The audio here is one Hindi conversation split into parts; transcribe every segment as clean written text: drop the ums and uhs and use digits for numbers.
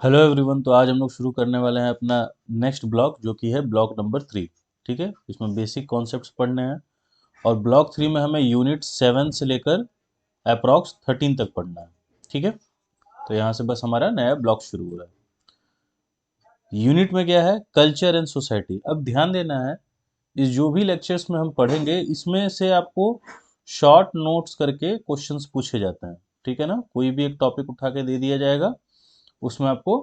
Hello everyone. तो आज हम लोग शुरू करने वाले हैं अपना नेक्स्ट ब्लॉक जो कि है ब्लॉक नंबर 3। ठीक है, इसमें बेसिक कॉन्सेप्ट्स पढ़ने हैं और ब्लॉक 3 में हमें यूनिट 7 से लेकर अप्रॉक्स 13 तक पढ़ना है। ठीक है, तो यहाँ से बस हमारा नया ब्लॉक शुरू हो रहा है। यूनिट में क्या है, कल्चर एंड सोसाइटी। अब ध्यान देना है, इस जो भी लेक्चर्स में हम पढ़ेंगे इसमें से आपको शॉर्ट नोट्स करके क्वेश्चंस पूछे जाते हैं। ठीक है ना, कोई भी एक टॉपिक उठा के दे दिया जाएगा, उसमें आपको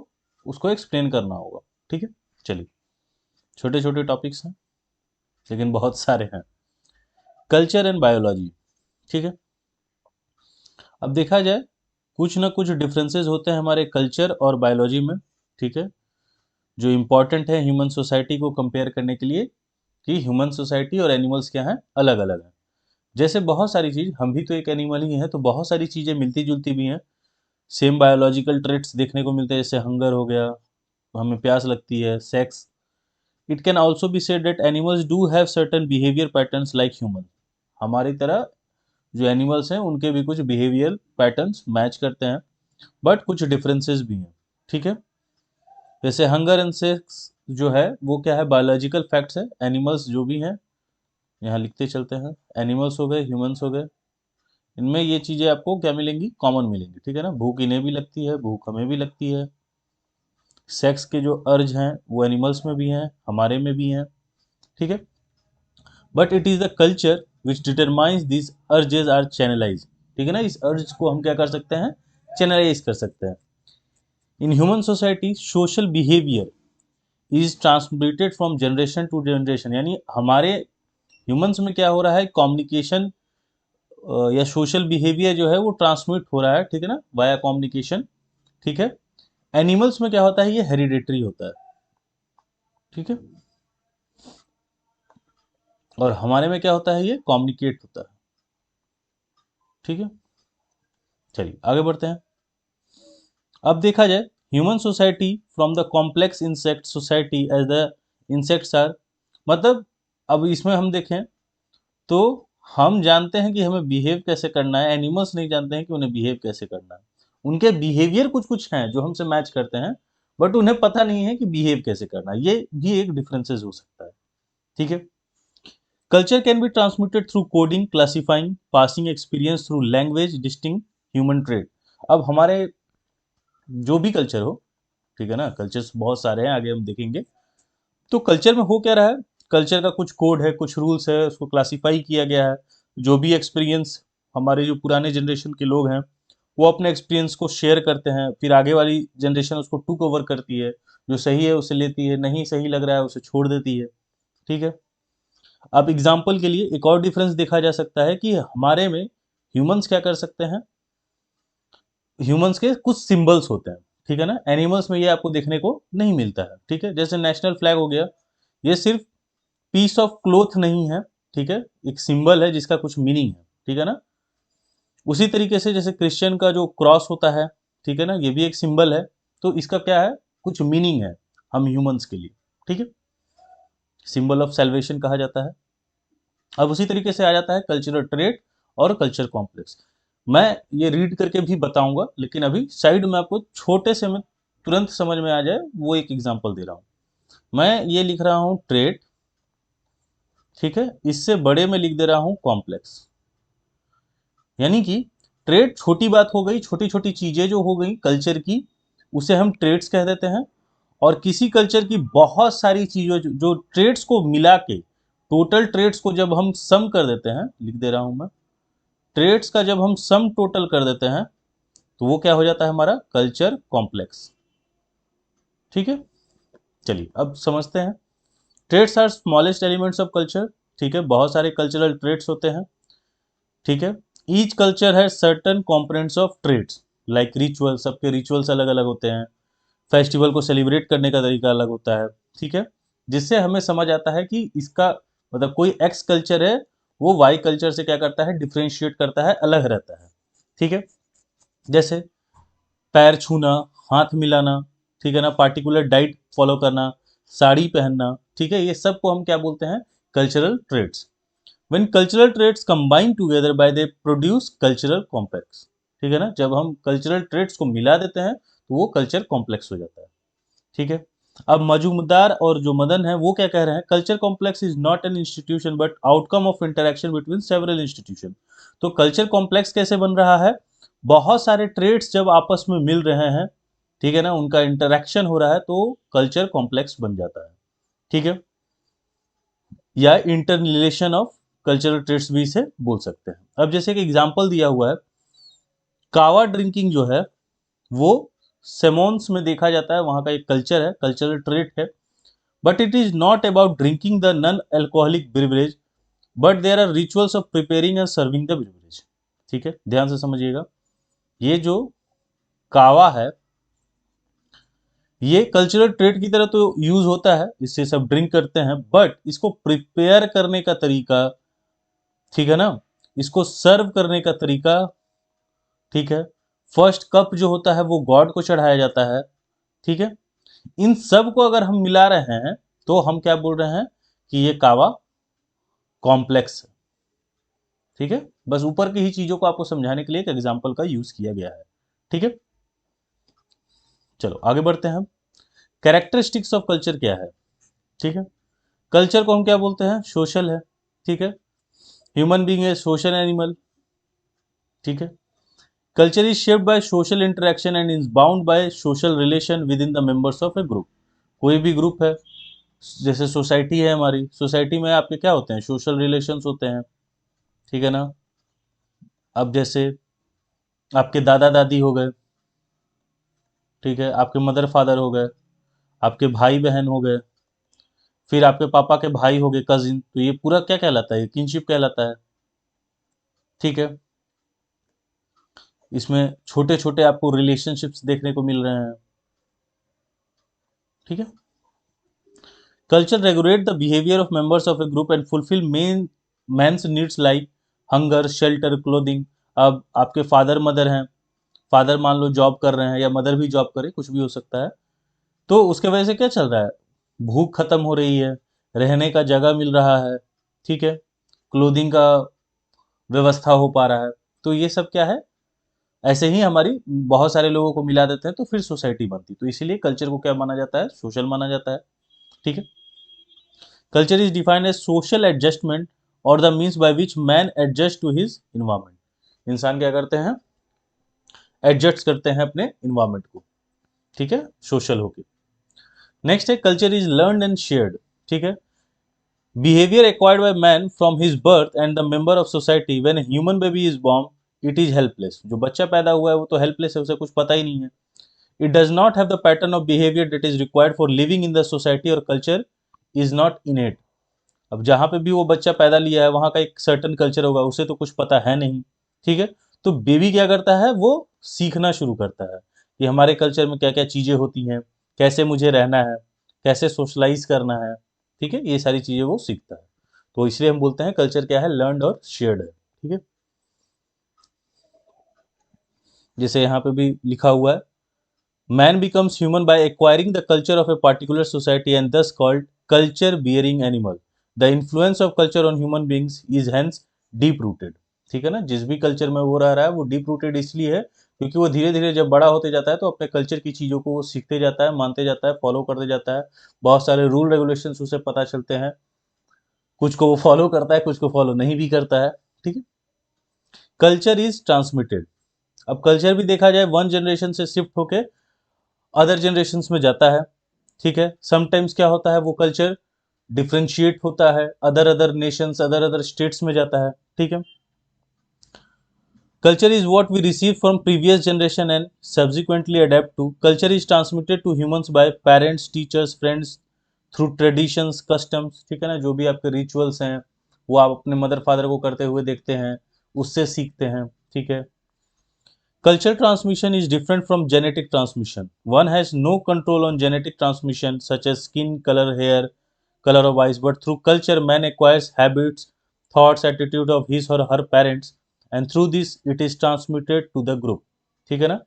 उसको एक्सप्लेन करना होगा। ठीक है, चलिए, छोटे छोटे टॉपिक्स हैं लेकिन बहुत सारे हैं। Culture and biology. ठीक है, अब देखा जाए कुछ ना कुछ डिफरेंसेस होते हैं हमारे कल्चर और बायोलॉजी में। ठीक है, जो इम्पोर्टेंट है ह्यूमन सोसाइटी को कंपेयर करने के लिए कि ह्यूमन सोसाइटी और एनिमल्स क्या हैं, अलग अलग हैं। जैसे बहुत सारी चीज़, हम भी तो एक एनिमल ही हैं, तो बहुत सारी चीज़ें मिलती जुलती भी हैं। सेम बायोलॉजिकल ट्रेट्स देखने को मिलते हैं, जैसे हंगर हो गया, हमें प्यास लगती है, sex. It can also be said that animals do have certain behavior patterns like human। हमारी तरह जो एनिमल्स हैं उनके भी कुछ बिहेवियर पैटर्न्स मैच करते हैं, बट कुछ डिफरेंसेस भी हैं। ठीक है, जैसे हंगर एंड सेक्स जो है वो क्या है, बायोलॉजिकल फैक्ट्स है। एनिमल्स जो भी हैं, यहाँ लिखते चलते हैं, एनिमल्स हो गए, ह्यूमंस हो गए, इनमें ये चीज़ें आपको क्या मिलेंगी, कॉमन मिलेंगी। ठीक है ना, भूख इन्हें भी लगती है, भूख हमें भी लगती है। सेक्स के जो अर्ज हैं वो एनिमल्स में भी हैं, हमारे में भी हैं। ठीक है, but it is the culture which determines this urges are channelise. ठीक है ना, इस अर्ज को हम क्या कर सकते हैं, चैनलाइज कर सकते हैं। In human society social behaviour is transmitted from generation to generation. यानी हमारे ह्यूमंस में क्या हो रहा है, कम्युनिकेशन या सोशल बिहेवियर जो है वो ट्रांसमिट हो रहा है। ठीक है ना, वाया कम्युनिकेशन। ठीक है, एनिमल्स में क्या होता है, ये हेरिडेटरी होता है। ठीक है, और हमारे में क्या होता है, ये कम्युनिकेट होता है। ठीक है, चलिए आगे बढ़ते हैं। अब देखा जाए human society from the complex insect society as the insects are, मतलब अब इसमें हम देखें तो हम जानते हैं कि हमें बिहेव कैसे करना है, एनिमल्स नहीं जानते हैं कि उन्हें बिहेव कैसे करना है। उनके बिहेवियर कुछ कुछ हैं जो हमसे मैच करते हैं, बट उन्हें पता नहीं है कि बिहेव कैसे करना है। ये भी एक डिफरेंसेस हो सकता है। ठीक है, culture can be transmitted through coding, classifying, passing experience through language, distinct human trait. अब हमारे जो भी कल्चर हो, ठीक है ना, कल्चर्स बहुत सारे हैं, आगे हम देखेंगे। तो कल्चर में हो क्या रहा है, कल्चर का कुछ कोड है, कुछ रूल्स है, उसको क्लासिफाई किया गया है। जो भी एक्सपीरियंस हमारे जो पुराने जनरेशन के लोग हैं वो अपने एक्सपीरियंस को शेयर करते हैं, फिर आगे वाली जनरेशन उसको टूक ओवर करती है। जो सही है उसे लेती है, नहीं सही लग रहा है उसे छोड़ देती है। ठीक है, अब एग्जाम्पल के लिए एक और डिफरेंस देखा जा सकता है कि हमारे में ह्यूमंस क्या कर सकते हैं, ह्यूमंस के कुछ सिंबल्स होते हैं। ठीक है ना, एनिमल्स में ये आपको देखने को नहीं मिलता है। ठीक है, जैसे नेशनल फ्लैग हो गया, ये सिर्फ पीस ऑफ क्लोथ नहीं है। ठीक है, एक सिंबल है जिसका कुछ मीनिंग है। ठीक है ना, उसी तरीके से जैसे क्रिश्चियन का जो क्रॉस होता है, ठीक है ना, ये भी एक सिंबल है। तो इसका क्या है, कुछ मीनिंग है हम ह्यूमंस के लिए। ठीक है, सिंबल ऑफ सेल्वेशन कहा जाता है। अब उसी तरीके से आ जाता है कल्चरल ट्रेट और कल्चर कॉम्प्लेक्स। मैं ये रीड करके भी बताऊंगा, लेकिन अभी साइड में आपको छोटे से में तुरंत समझ में आ जाए वो एक एग्जांपल दे रहा हूँ। मैं ये लिख रहा हूँ ट्रेट, ठीक है, इससे बड़े में लिख दे रहा हूँ कॉम्प्लेक्स। यानी कि ट्रेड छोटी बात हो गई, छोटी छोटी चीजें जो हो गई कल्चर की, उसे हम ट्रेड्स कह देते हैं। और किसी कल्चर की बहुत सारी चीजों जो ट्रेड्स को मिला के, टोटल ट्रेड्स को जब हम सम कर देते हैं, लिख दे रहा हूं मैं, ट्रेड्स का जब हम सम टोटल कर देते हैं तो वो क्या हो जाता है, हमारा कल्चर कॉम्प्लेक्स। ठीक है, चलिए अब समझते हैं। Traits are smallest elements of culture. ठीक है, बहुत सारे कल्चरल ट्रेड्स होते हैं। ठीक है, each culture has certain components of traits like ritual, सबके रिचुअल्स अलग अलग होते हैं, फेस्टिवल को सेलिब्रेट करने का तरीका अलग होता है। ठीक है, जिससे हमें समझ आता है कि इसका मतलब कोई एक्स कल्चर है वो वाई कल्चर से क्या करता है, डिफ्रेंशिएट करता है, अलग रहता है। ठीक है, जैसे पैर छूना, हाथ मिलाना, ठीक है ना, पार्टिकुलर डाइट फॉलो करना, साड़ी पहनना, ठीक है, ये सब को हम क्या बोलते हैं, cultural traits. When cultural traits combine together by they produce cultural complex। ठीक है ना, जब हम कल्चरल ट्रेड्स को मिला देते हैं तो वो कल्चर कॉम्प्लेक्स हो जाता है। ठीक है, अब मजूमदार और जो मदन है वो क्या कह रहे हैं, culture complex is not an institution but outcome of interaction between several institution. तो कल्चर कॉम्प्लेक्स कैसे बन रहा है, बहुत सारे ट्रेड्स जब आपस में मिल रहे हैं, ठीक है ना, उनका इंटरेक्शन हो रहा है तो कल्चर कॉम्प्लेक्स बन जाता है। ठीक है, या interrelation of cultural traits भी इसे बोल सकते हैं। अब जैसे कि एग्जांपल दिया हुआ है, कावा ड्रिंकिंग जो है वो सेमोन्स में देखा जाता है, वहाँ का एक कल्चर है, कल्चरल ट्रेट है, but it is not about drinking the non alcoholic beverage but there are rituals of preparing and serving the beverage. ठीक है, ध्यान से समझिएगा, ये जो कावा है ये कल्चरल ट्रेट की तरह तो यूज होता है, इससे सब ड्रिंक करते हैं, बट इसको प्रिपेयर करने का तरीका, ठीक है ना, इसको सर्व करने का तरीका, ठीक है, फर्स्ट कप जो होता है वो गॉड को चढ़ाया जाता है। ठीक है, इन सब को अगर हम मिला रहे हैं तो हम क्या बोल रहे हैं कि ये कावा कॉम्प्लेक्स है। ठीक है, बस ऊपर की ही चीजों को आपको समझाने के लिए एक एग्जांपल का यूज किया गया है। ठीक है, चलो आगे बढ़ते हैं हम। कैरेक्टरिस्टिक्स ऑफ कल्चर क्या है। ठीक है, कल्चर को हम क्या बोलते हैं, सोशल है। ठीक है, ह्यूमन बीइंग है सोशल एनिमल। ठीक है, culture is shaped by social interaction and is bound by social relation with in the members of a group. कोई भी ग्रुप है, जैसे सोसाइटी है हमारी, सोसाइटी में आपके क्या होते हैं, सोशल रिलेशंस होते हैं। ठीक है ना, अब जैसे आपके दादा दादी हो गए, ठीक है, आपके मदर फादर हो गए, आपके भाई बहन हो गए, फिर आपके पापा के भाई हो गए कजिन, तो ये पूरा क्या कहलाता है, किनशिप कहलाता है। ठीक है, इसमें छोटे छोटे आपको रिलेशनशिप्स देखने को मिल रहे हैं। ठीक है, culture regulate the behaviour of members of a group and fulfil men's needs like hunger shelter clothing. अब आपके फादर मदर हैं, फादर मान लो जॉब कर रहे हैं या मदर भी जॉब करे, कुछ भी हो सकता है, तो उसके वजह से क्या चल रहा है, भूख खत्म हो रही है, रहने का जगह मिल रहा है, ठीक है, क्लोथिंग का व्यवस्था हो पा रहा है। तो ये सब क्या है, ऐसे ही हमारी बहुत सारे लोगों को मिला देते हैं तो फिर सोसाइटी बनती, तो इसीलिए कल्चर को क्या माना जाता है, सोशल माना जाता है। ठीक है, culture is defined as social adjustment और the means by which man adjust to his environment. इंसान क्या करते हैं, एडजस्ट करते हैं अपने इन्वायरमेंट को। ठीक है, सोशल होके। नेक्स्ट है culture is learned and shared. ठीक है, behaviour acquired by man from his birth and the member of society when a human baby is born it is helpless. जो बच्चा पैदा हुआ है वो तो हेल्पलेस है, उसे कुछ पता ही नहीं है। It does not have the pattern of behaviour that is required for living in the society और कल्चर इज नॉट इनेट। अब जहां पे भी वो बच्चा पैदा लिया है वहां का एक सर्टन कल्चर होगा, उसे तो कुछ पता है नहीं। ठीक है, तो बेबी क्या करता है, वो सीखना शुरू करता है कि हमारे कल्चर में क्या क्या चीजें होती हैं, कैसे मुझे रहना है, कैसे सोशलाइज करना है। ठीक है, ये सारी चीजें वो सीखता है, तो इसलिए हम बोलते हैं कल्चर क्या है, लर्नड और शेयर्ड है। ठीक है, जैसे यहाँ पे भी लिखा हुआ है, man becomes human by acquiring the culture of a particular society and thus called culture bearing animal. The influence of culture on human beings is hence deep rooted. ठीक है ना, जिस भी कल्चर में वो रह रहा है वो डीप रूटेड इसलिए है क्योंकि वो धीरे धीरे जब बड़ा होते जाता है तो अपने कल्चर की चीज़ों को वो सीखते जाता है, मानते जाता है, फॉलो करते जाता है। बहुत सारे रूल रेगुलेशंस उसे पता चलते हैं, कुछ को वो फॉलो करता है, कुछ को फॉलो नहीं भी करता है। ठीक है, कल्चर इज ट्रांसमिटेड। अब कल्चर भी देखा जाए वन जनरेशन से शिफ्ट होके अदर जनरेशन में जाता है। ठीक है, समटाइम्स क्या होता है, वो कल्चर डिफ्रेंशिएट होता है, other other Nations other other states में जाता है। ठीक है, culture is what we receive from previous generation and subsequently adapt to. Culture is transmitted to humans by parents, teachers, friends through traditions, customs। ठीक है ना, जो भी आपके रिचुअल्स हैं वो आप अपने मदर फादर को करते हुए देखते हैं, उससे सीखते हैं। ठीक है, culture transmission is different from genetic transmission. One has no control on genetic transmission such as skin color, hair color of eyes, but through culture man acquires habits, thoughts, attitude of his or her parents and through this it is transmitted to the group। ठीक है ना,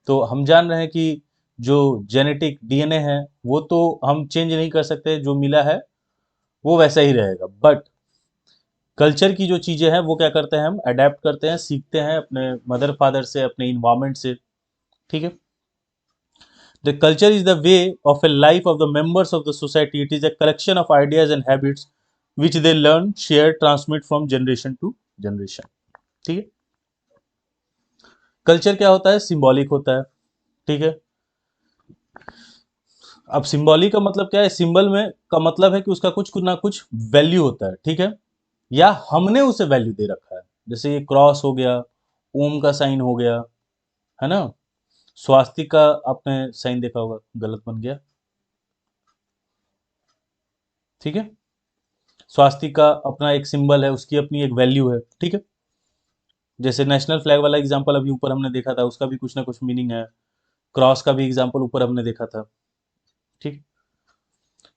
तो हम जान रहे हैं कि जो जेनेटिक डीएनए है वो तो हम चेंज नहीं कर सकते, जो मिला है वो वैसा ही रहेगा, बट कल्चर की जो चीज़ें हैं वो क्या करते हैं, हम अडेप्ट करते हैं, सीखते हैं अपने मदर फादर से, अपने इन्वायरमेंट से। ठीक है, The culture is the way of a life of the members of the society. It is a collection of ideas and habits which they learn, share, transmit from generation to generation. ठीक है, कल्चर क्या होता है, सिंबॉलिक होता है, ठीक है। अब सिंबॉलिक का मतलब क्या है, सिंबल में का मतलब है कि उसका कुछ ना कुछ वैल्यू होता है, ठीक है, या हमने उसे वैल्यू दे रखा है। जैसे ये क्रॉस हो गया, ओम का साइन हो गया, है ना, स्वास्तिक का आपने साइन देखा होगा, गलत बन गया, ठीक है, स्वास्तिक का अपना एक सिंबल है, उसकी अपनी एक वैल्यू है, ठीक है। जैसे नेशनल फ्लैग वाला एग्जांपल अभी ऊपर हमने देखा था, उसका भी कुछ ना कुछ मीनिंग है। क्रॉस का भी एग्जांपल ऊपर हमने देखा था, ठीक।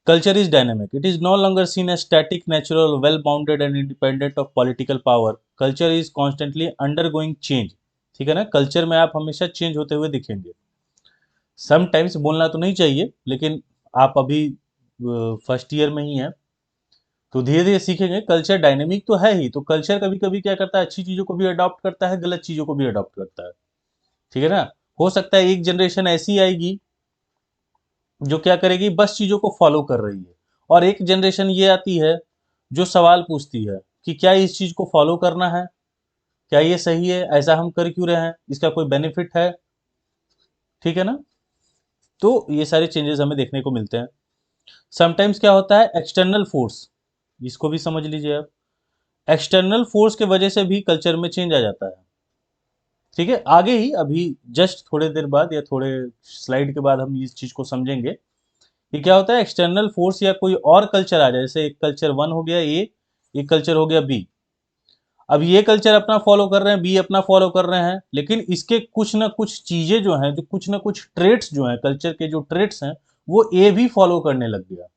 Culture is dynamic, it is no longer seen as static, natural, well bounded and independent of political power. Culture is constantly undergoing change, ठीक है ना, कल्चर में आप हमेशा चेंज होते हुए दिखेंगे। समटाइम्स बोलना तो नहीं चाहिए, लेकिन आप अभी फर्स्ट ईयर में ही हैं, तो धीरे धीरे सीखेंगे। कल्चर डायनेमिक तो है ही, तो कल्चर कभी कभी क्या करता है, अच्छी चीज़ों को भी अडॉप्ट करता है, गलत चीज़ों को भी अडॉप्ट करता है, ठीक है ना। हो सकता है एक जनरेशन ऐसी आएगी जो क्या करेगी, बस चीज़ों को फॉलो कर रही है, और एक जनरेशन ये आती है जो सवाल पूछती है कि क्या इस चीज़ को फॉलो करना है, क्या ये सही है, ऐसा हम कर क्यों रहे हैं, इसका कोई बेनिफिट है, ठीक है ना। तो ये सारे चेंजेस हमें देखने को मिलते हैं। समटाइम्स क्या होता है, एक्सटर्नल फोर्स, इसको भी समझ लीजिए आप, एक्सटर्नल फोर्स के वजह से भी कल्चर में चेंज आ जाता है, ठीक है। आगे ही अभी जस्ट थोड़े देर बाद या थोड़े स्लाइड के बाद हम इस चीज को समझेंगे कि क्या होता है, एक्सटर्नल फोर्स या कोई और कल्चर आ जाए, जैसे एक कल्चर वन हो गया ए, एक कल्चर हो गया बी। अब ये कल्चर अपना फॉलो कर रहे हैं, बी अपना फॉलो कर रहे हैं, लेकिन इसके कुछ ना कुछ चीजें जो हैं, जो कुछ ना कुछ ट्रेट्स जो हैं, कल्चर के जो ट्रेट्स हैं, वो ए भी फॉलो करने लग गया,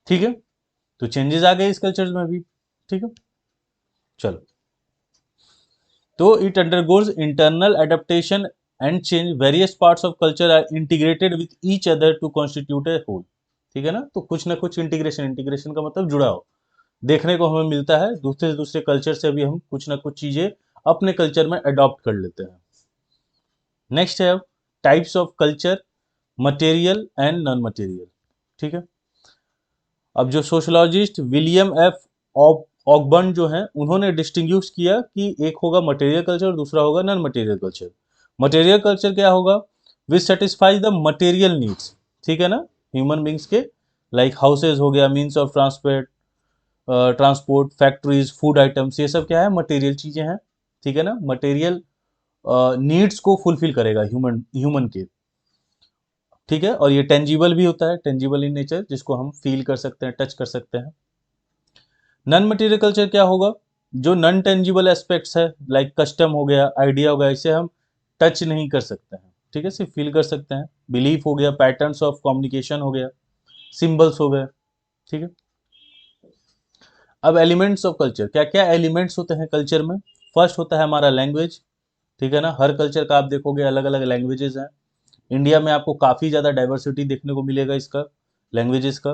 ठीक है। तो चेंजेस आ गए इस कल्चर में भी, ठीक है। चलो, तो it undergoes internal adaptation and change, various parts of culture are integrated with each other to constitute a whole, ठीक है ना। तो कुछ ना कुछ इंटीग्रेशन, इंटीग्रेशन का मतलब जुड़ाव देखने को हमें मिलता है, दूसरे दूसरे कल्चर से भी हम कुछ ना कुछ चीजें अपने कल्चर में अडॉप्ट कर लेते हैं। नेक्स्ट है types of culture, material and non material, ठीक है। अब जो सोशोलॉजिस्ट विलियम एफ ऑकबर्न जो हैं, उन्होंने डिस्टिंग्विश किया कि एक होगा मटेरियल कल्चर और दूसरा होगा non material culture. Material culture क्या होगा, विच सेटिस्फाइज द मटेरियल नीड्स, ठीक है ना, ह्यूमन बींग्स के, लाइक हाउसेज हो गया, means of transport, factories, food items, ये सब क्या है, मटेरियल चीजें हैं, ठीक है ना। मटेरियल नीड्स को फुलफिल करेगा ह्यूमन ह्यूमन के, ठीक है। और ये टेंजिबल भी होता है, टेंजिबल इन नेचर, जिसको हम फील कर सकते हैं, टच कर सकते हैं। नॉन मटेरियल कल्चर क्या होगा, जो नॉन टेंजिबल एस्पेक्ट्स है, लाइक कस्टम हो गया, आइडिया हो गया, इसे हम टच नहीं कर सकते हैं, ठीक है, सिर्फ फील कर सकते हैं। बिलीफ हो गया, पैटर्न्स ऑफ कम्युनिकेशन हो गया, सिंबल्स हो गए, ठीक है। अब एलिमेंट्स ऑफ कल्चर, क्या क्या एलिमेंट्स होते हैं कल्चर में। फर्स्ट होता है हमारा लैंग्वेज, ठीक है ना, हर कल्चर का आप देखोगे अलग अलग लैंग्वेजेस हैं। इंडिया में आपको काफ़ी ज़्यादा डाइवर्सिटी देखने को मिलेगा इसका, लैंग्वेजेस का।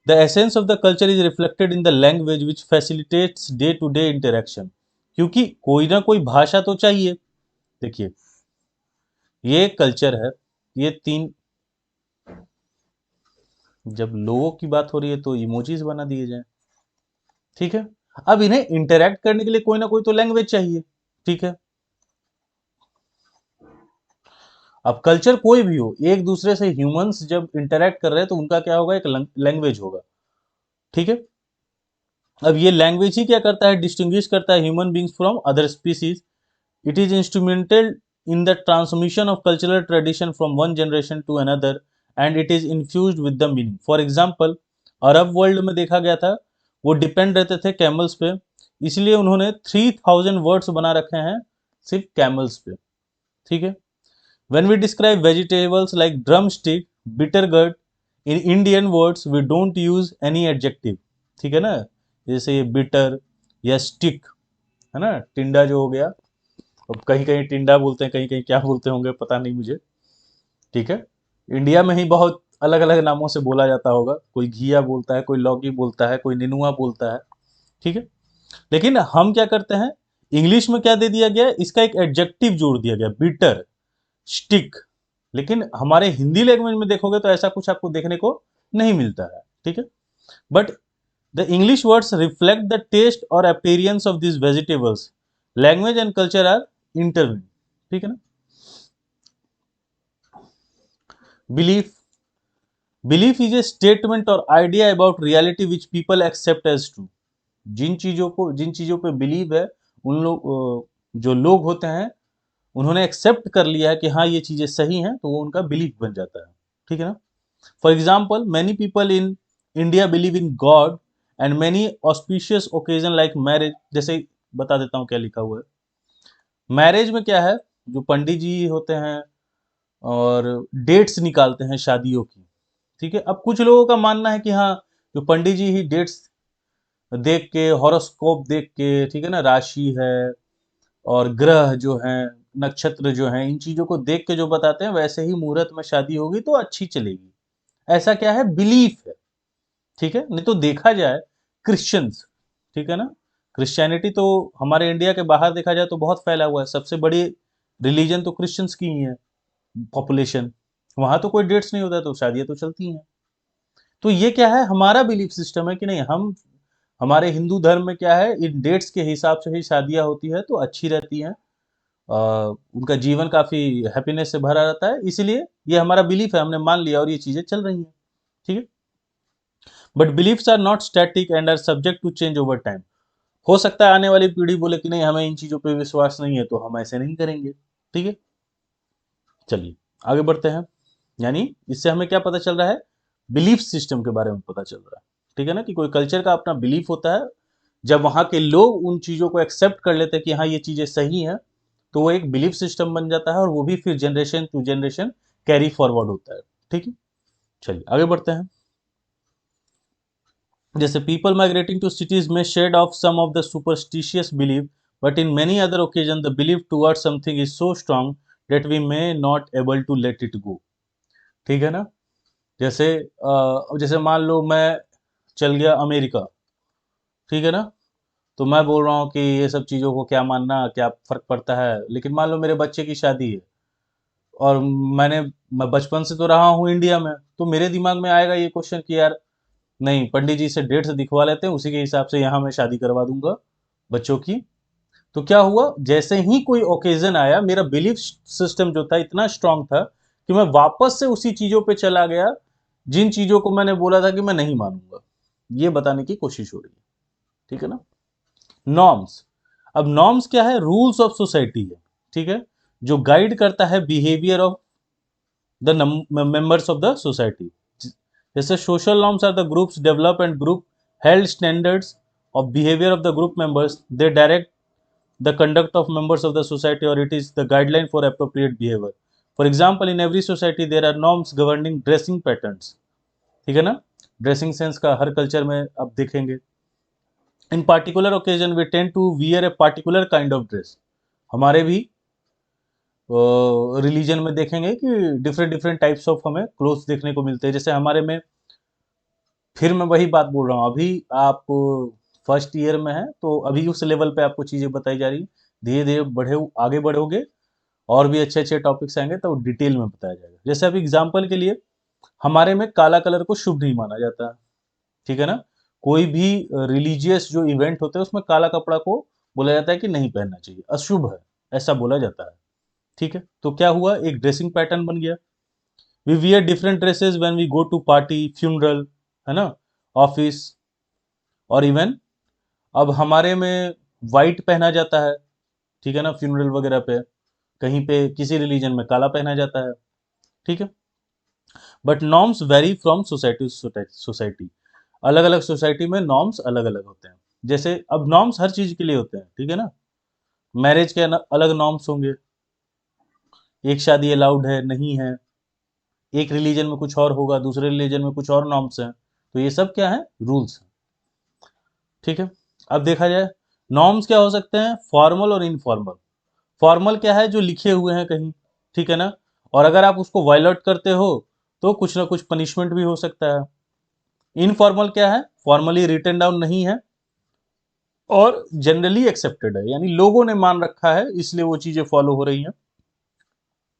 The essence of the culture is reflected in the language which facilitates day to day interaction, क्योंकि कोई ना कोई भाषा तो चाहिए। देखिए, ये कल्चर है, ये तीन, जब लोगों की बात हो रही है तो इमोजीज बना दिए जाए, ठीक है। अब इन्हें इंटरेक्ट करने के लिए कोई ना कोई तो लैंग्वेज चाहिए, ठीक है। अब कल्चर कोई भी हो, एक दूसरे से ह्यूमंस जब इंटरेक्ट कर रहे हैं तो उनका क्या होगा, एक लैंग्वेज होगा, ठीक है। अब ये लैंग्वेज ही क्या करता है, डिस्टिंग्विश करता है human beings from other species. It is instrumental in the transmission of cultural tradition from one generation to another and it is infused with the meaning. For example, Arab world में देखा गया था, वो डिपेंड रहते थे कैमल्स पे, इसलिए उन्होंने 3000 वर्ड्स बना रखे हैं सिर्फ कैमल्स पे, ठीक है। When we describe vegetables like drumstick, bitter gourd, in Indian words we don't use any adjective, ठीक है ना। जैसे ये bitter या stick, है ना, टिंडा जो हो गया, अब कहीं कहीं टिंडा बोलते हैं, कहीं कहीं क्या बोलते होंगे पता नहीं मुझे, ठीक है। इंडिया में ही बहुत अलग अलग नामों से बोला जाता होगा, कोई घिया बोलता है, कोई लौकी बोलता है, कोई निनुआ बोलता है, ठीक है। लेकिन हम क्या करते हैं, इंग्लिश में क्या दे दिया गया, इसका एक एडजेक्टिव जोड़ दिया गया, बिटर, स्टिक, लेकिन हमारे हिंदी लैंग्वेज में देखोगे तो ऐसा कुछ आपको देखने को नहीं मिलता है, ठीक है। But the English words reflect the taste और appearance of this vegetables, language and culture are interview, ठीक है ना। Belief, belief is a statement और idea about reality which people accept as true. जिन चीजों पे बिलीव है, उन लोग जो लोग होते हैं उन्होंने एक्सेप्ट कर लिया है कि हाँ ये चीजें सही हैं, तो वो उनका बिलीफ बन जाता है, ठीक है ना। For example, many people in India believe in God and many auspicious occasion like marriage. जैसे बता देता हूँ क्या लिखा हुआ है। मैरिज में क्या है, जो पंडित जी होते हैं और डेट्स निकालते हैं शादियों की, ठीक है। अब कुछ लोगों का मानना है कि हाँ, जो पंडित जी ही डेट्स देख के, हॉरोस्कोप देख के, ठीक है ना, राशि है और ग्रह जो हैं, नक्षत्र जो हैं, इन चीजों को देख के जो बताते हैं वैसे ही मुहूर्त में शादी होगी तो अच्छी चलेगी। ऐसा क्या है, बिलीफ है, ठीक है। नहीं तो देखा जाए क्रिश्चियंस, ठीक है ना, क्रिश्चियनिटी तो हमारे इंडिया के बाहर देखा जाए तो बहुत फैला हुआ है। सबसे बड़ी रिलीजन तो क्रिश्चियंस की ही है, पॉपुलेशन। वहां तो कोई डेट्स नहीं होता तो शादियां तो चलती हैं। तो ये क्या है, हमारा बिलीफ सिस्टम है कि नहीं, हम हमारे हिंदू धर्म में क्या है, इन डेट्स के हिसाब से ही शादियां होती है तो अच्छी रहती हैं। उनका जीवन काफी हैप्पीनेस से भरा रहता है, इसलिए ये हमारा बिलीफ है, हमने मान लिया और ये चीजें चल रही हैं, ठीक है। But beliefs are not static and are subject to change over time. हो सकता है आने वाली पीढ़ी बोले कि नहीं, हमें इन चीजों पे विश्वास नहीं है तो हम ऐसे नहीं करेंगे, ठीक है। चलिए आगे बढ़ते हैं। यानी इससे हमें क्या पता चल रहा है, बिलीफ सिस्टम के बारे में पता चल रहा है, ठीक है ना, कि कोई कल्चर का अपना बिलीफ होता है। जब वहां के लोग उन चीजों को एक्सेप्ट कर लेते हैं कि हाँ ये चीजें सही हैं, तो वो एक बिलीफ सिस्टम बन जाता है और वो भी फिर generation to generation carry forward होता है, ठीक है। चलिए आगे बढ़ते हैं। जैसे पीपल माइग्रेटिंग टू सिटीज में shed off some of the superstitious belief, but in many other occasion the belief towards something is so strong that we may not able to let it go, ठीक है ना। जैसे जैसे मान लो मैं चल गया अमेरिका, ठीक है ना, तो मैं बोल रहा हूँ कि ये सब चीज़ों को क्या मानना, क्या फर्क पड़ता है। लेकिन मान लो मेरे बच्चे की शादी है और मैं बचपन से तो रहा हूँ इंडिया में, तो मेरे दिमाग में आएगा ये क्वेश्चन कि यार नहीं, पंडित जी से डेट्स दिखवा लेते हैं, उसी के हिसाब से यहाँ मैं शादी करवा दूंगा बच्चों की। तो क्या हुआ, जैसे ही कोई ओकेजन आया, मेरा बिलीफ सिस्टम जो था इतना स्ट्रांग था कि मैं वापस से उसी चीजों पे चला गया जिन चीजों को मैंने बोला था कि मैं नहीं मानूंगा। ये बताने की कोशिश हो रही है, ठीक है ना। नॉर्म्स, अब नॉर्म्स क्या है, रूल्स ऑफ सोसाइटी है, ठीक है, जो गाइड करता है behaviour of the members of the society. जैसे social norms are the groups develop and group held standards of behaviour of the group members, they direct the conduct of members of the society, or it is the guideline for appropriate behavior. For example, in every society there are norms governing dressing patterns, ठीक है ना। ड्रेसिंग सेंस का हर कल्चर में आप देखेंगे। In particular occasion we tend to wear a particular kind of dress. हमारे भी रिलीजन में देखेंगे कि डिफरेंट डिफरेंट टाइप्स ऑफ हमें क्लोथ्स देखने को मिलते हैं। जैसे हमारे में, फिर मैं वही बात बोल रहा हूँ, अभी आप फर्स्ट ईयर में हैं तो अभी उस लेवल पे आपको चीज़ें बताई जा रही, धीरे धीरे आगे बढ़ोगे और भी अच्छे अच्छे टॉपिक्स आएंगे तो डिटेल में बताया जाएगा। जैसे अभी एग्जाम्पल के लिए, हमारे में काला कलर को शुभ नहीं माना जाता है, ठीक है ना। कोई भी रिलीजियस जो इवेंट होते हैं उसमें काला कपड़ा को बोला जाता है कि नहीं पहनना चाहिए, अशुभ है, ऐसा बोला जाता है, ठीक है। तो क्या हुआ, एक ड्रेसिंग पैटर्न बन गया। We wear different dresses when we go to party, funeral, है ना, ऑफिस, और इवन अब हमारे में वाइट पहना जाता है, ठीक है ना, फ्यूनरल वगैरह पे। कहीं पे किसी रिलीजन में काला पहना जाता है, ठीक है। But norms vary from society to society, अलग अलग सोसाइटी में नॉर्म्स अलग अलग होते हैं। जैसे अब नॉर्म्स हर चीज के लिए होते हैं, ठीक है ना। मैरिज के अलग नॉर्म्स होंगे, एक शादी अलाउड है नहीं है, एक रिलीजन में कुछ और होगा, दूसरे रिलीजन में कुछ और नॉर्म्स हैं। तो ये सब क्या है, रूल्स, ठीक है। अब देखा जाए नॉर्म्स क्या हो सकते हैं, फॉर्मल और इनफॉर्मल। फॉर्मल क्या है, जो लिखे हुए हैं कहीं, ठीक है ना, और अगर आप उसको वायलेट करते हो तो कुछ ना कुछ पनिशमेंट भी हो सकता है। इनफॉर्मल क्या है, फॉर्मली रिटन डाउन नहीं है और जनरली एक्सेप्टेड है, यानी लोगों ने मान रखा है इसलिए वो चीजें फॉलो हो रही हैं,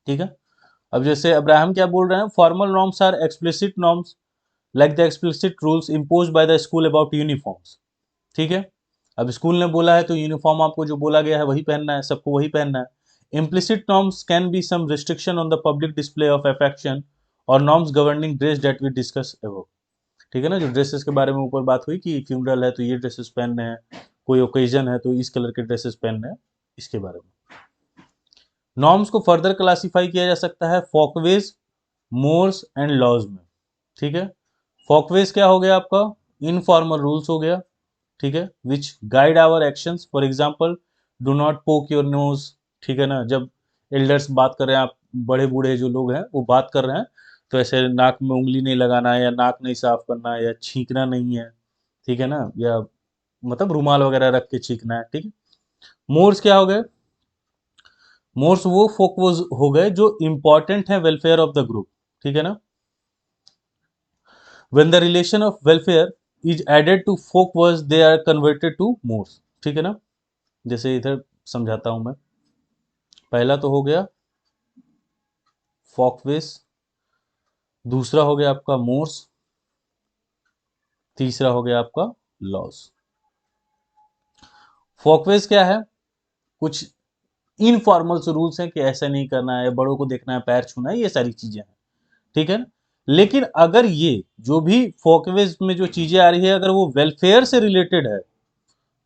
ठीक है। अब जैसे अब्राहम क्या बोल रहे हैं, formal norms are explicit norms like the explicit rules imposed by the school about uniforms. ठीक है, अब स्कूल ने बोला है तो यूनिफॉर्म आपको जो बोला गया है वही पहनना है, सबको वही पहनना है। Implicit norms can be some restriction on the public display of affection और norms governing dress that we discuss above. ठीक है ना, जो ड्रेसेस के बारे में ऊपर बात हुई कि फ्यूनरल है तो ये ड्रेसेस पहनने हैं, कोई ओकेजन है तो इस कलर के ड्रेसेस पहनने हैं, इसके बारे में। नॉर्म्स को फर्दर क्लासिफाई किया जा सकता है फोकवेज, मोर्स एंड लॉज में। ठीक है, फोकवेज क्या हो गया आपका, इनफॉर्मल रूल्स हो गया। ठीक है, which guide our actions, for example do not poke your nose. ठीक है ना, जब एल्डर्स बात कर रहे हैं, आप बड़े बूढ़े जो लोग हैं वो बात कर रहे हैं, तो ऐसे नाक में उंगली नहीं लगाना है, या नाक नहीं साफ करना है, या छींकना नहीं है। ठीक है ना, या मतलब रुमाल वगैरह रख के छींकना है। ठीक है, मोर्स क्या हो गए, मोर्स वो फोकस हो गए जो इंपॉर्टेंट है वेलफेयर ऑफ द ग्रुप। ठीक है ना, when the relation of welfare is added to folk words they are converted to mores. ठीक है ना, जैसे इधर समझाता हूं मैं। पहला तो हो गया फोकवेस, दूसरा हो गया आपका मोर्स, तीसरा हो गया आपका लॉस। फोकवेस क्या है, कुछ इनफॉर्मल रूल्स हैं कि ऐसा नहीं करना है, बड़ों को देखना है, पैर छूना है, ये सारी चीजें हैं। ठीक है ना, लेकिन अगर ये जो भी फोकवेज में जो चीजें आ रही है अगर वो वेलफेयर से रिलेटेड है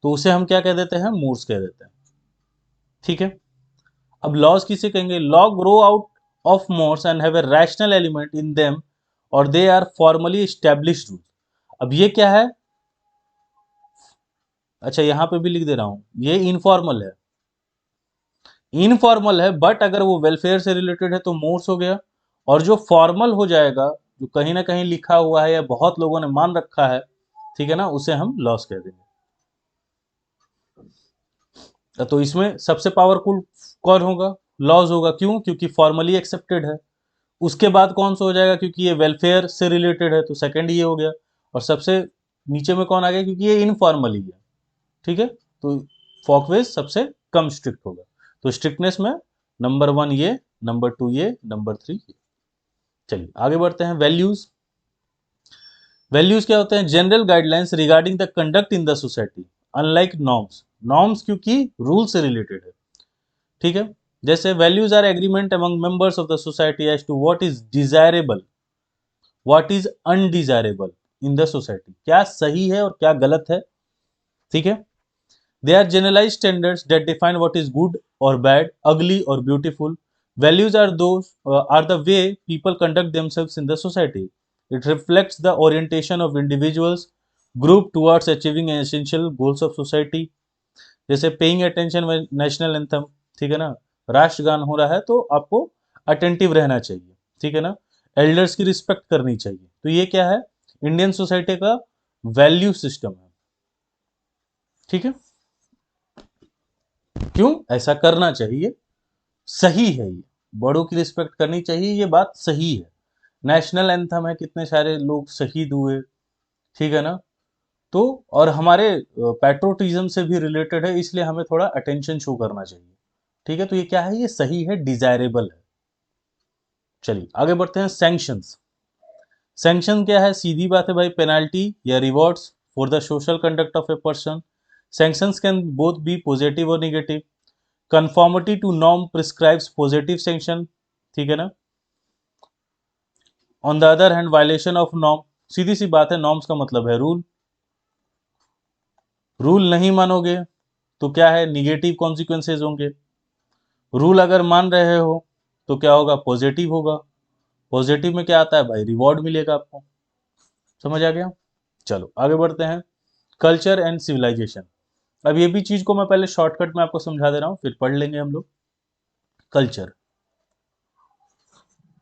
तो उसे हम क्या कह देते हैं, मोर्स कह देते हैं। ठीक है, अब लॉज किसे कहेंगे, law grow out of mores and have a rational element in them और they are formally established rule. अब ये क्या है, अच्छा यहां पे भी लिख दे रहा हूं, ये इनफॉर्मल है, इनफॉर्मल है बट अगर वो वेलफेयर से रिलेटेड है तो मोर्स हो गया, और जो फॉर्मल हो जाएगा, जो कहीं ना कहीं लिखा हुआ है या बहुत लोगों ने मान रखा है, ठीक है ना, उसे हम लॉस कह देंगे। तो इसमें सबसे पावरफुल कौन होगा, लॉज होगा, क्यों, क्योंकि फॉर्मली एक्सेप्टेड है। उसके बाद कौन सा हो जाएगा, क्योंकि ये वेलफेयर से रिलेटेड है तो सेकंड ये हो गया, और सबसे नीचे में कौन आ गया, क्योंकि ये इनफॉर्मली है। ठीक है, तो फॉकवेज सबसे कम स्ट्रिक्ट होगा, तो स्ट्रिक्टनेस में नंबर 1 ये, नंबर 2 ये, नंबर 3 ये। चलिए आगे बढ़ते हैं, वैल्यूज। वैल्यूज क्या होते हैं, general guidelines regarding the conduct in the society unlike norms. Norms क्योंकि रूल से रिलेटेड है। ठीक है, जैसे values are agreement among members of the society as to what is desirable, what is undesirable in the society, क्या सही है और क्या गलत है। ठीक है, they are generalised standards that define what is good और बैड, अगली और beautiful. Values are those are the way people conduct themselves in the society. It reflects the orientation of individuals group towards achieving essential goals of society. जैसे paying attention when national anthem, ठीक है ना, राष्ट्रगान हो रहा है तो आपको अटेंटिव रहना चाहिए। ठीक है ना, एल्डर्स की रिस्पेक्ट करनी चाहिए, तो ये क्या है, इंडियन सोसाइटी का वैल्यू सिस्टम है। ठीक है, क्यों ऐसा करना चाहिए, सही है ये, बड़ों की रिस्पेक्ट करनी चाहिए, ये बात सही है। नेशनल एंथम है, कितने सारे लोग शहीद हुए। ठीक है ना, तो और हमारे पैट्रोटिज्म से भी रिलेटेड है, इसलिए हमें थोड़ा अटेंशन शो करना चाहिए। ठीक है, तो ये क्या है, ये सही है, डिजायरेबल है। चलिए आगे बढ़ते हैं, सैंक्शंस। सैंक्शन क्या है, सीधी बात है भाई, पेनाल्टी या rewards for the social conduct of a person. Sanctions can both be positive और negative. Conformity to norm prescribes positive sanction. ठीक है ना, on the other hand violation of norm, सीधी सी बात है, नॉर्म्स का मतलब है रूल, रूल नहीं मानोगे तो क्या है, निगेटिव कॉन्सिक्वेंसेज होंगे। रूल अगर मान रहे हो तो क्या होगा, पॉजिटिव होगा। पॉजिटिव में क्या आता है भाई, रिवॉर्ड मिलेगा आपको। समझ आ गया, चलो आगे बढ़ते हैं, कल्चर एंड सिविलाइजेशन। अब ये भी चीज को मैं पहले शॉर्टकट में आपको समझा दे रहा हूं, फिर पढ़ लेंगे हम लोग। कल्चर,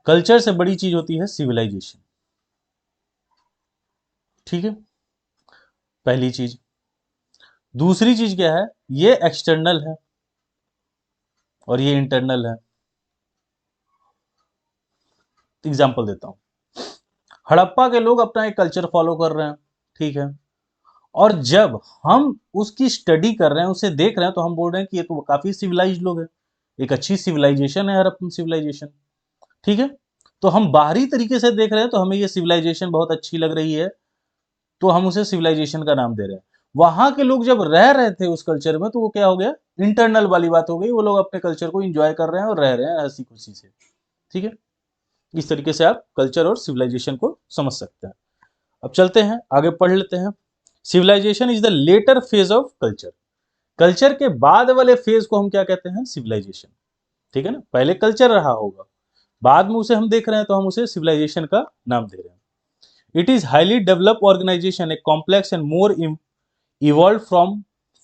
कल्चर से बड़ी चीज होती है सिविलाइजेशन। ठीक है, पहली चीज। दूसरी चीज क्या है, ये एक्सटर्नल है और ये इंटरनल है। एग्जाम्पल देता हूं, हड़प्पा के लोग अपना एक कल्चर फॉलो कर रहे हैं। ठीक है, और जब हम उसकी स्टडी कर रहे हैं, उसे देख रहे हैं, तो हम बोल रहे हैं कि ये तो काफी सिविलाइज्ड लोग हैं, एक अच्छी सिविलाइजेशन है हड़प्पन सिविलाइजेशन। ठीक है। तो हम बाहरी तरीके से देख रहे हैं तो हमें ये सिविलाइजेशन बहुत अच्छी लग रही है, तो हम उसे सिविलाइजेशन का नाम दे रहे हैं। वहां के लोग जब रह रहे थे उस कल्चर में तो वो क्या हो गया, इंटरनल वाली बात हो गई, वो लोग अपने कल्चर को एंजॉय कर रहे हैं और रह रहे हैं हंसी खुशी से। ठीक है, इस तरीके से आप कल्चर और सिविलाइजेशन को समझ सकते हैं। अब चलते हैं आगे पढ़ लेते हैं। Civilisation is the later phase of culture. Culture के बाद वाले फेज को हम क्या कहते हैं, सिविलाइजेशन। ठीक है ना, पहले कल्चर रहा होगा, बाद में उसे हम देख रहे हैं तो हम उसे सिविलाइजेशन का नाम दे रहे हैं। It is highly developed organisation, a complex and more evolved from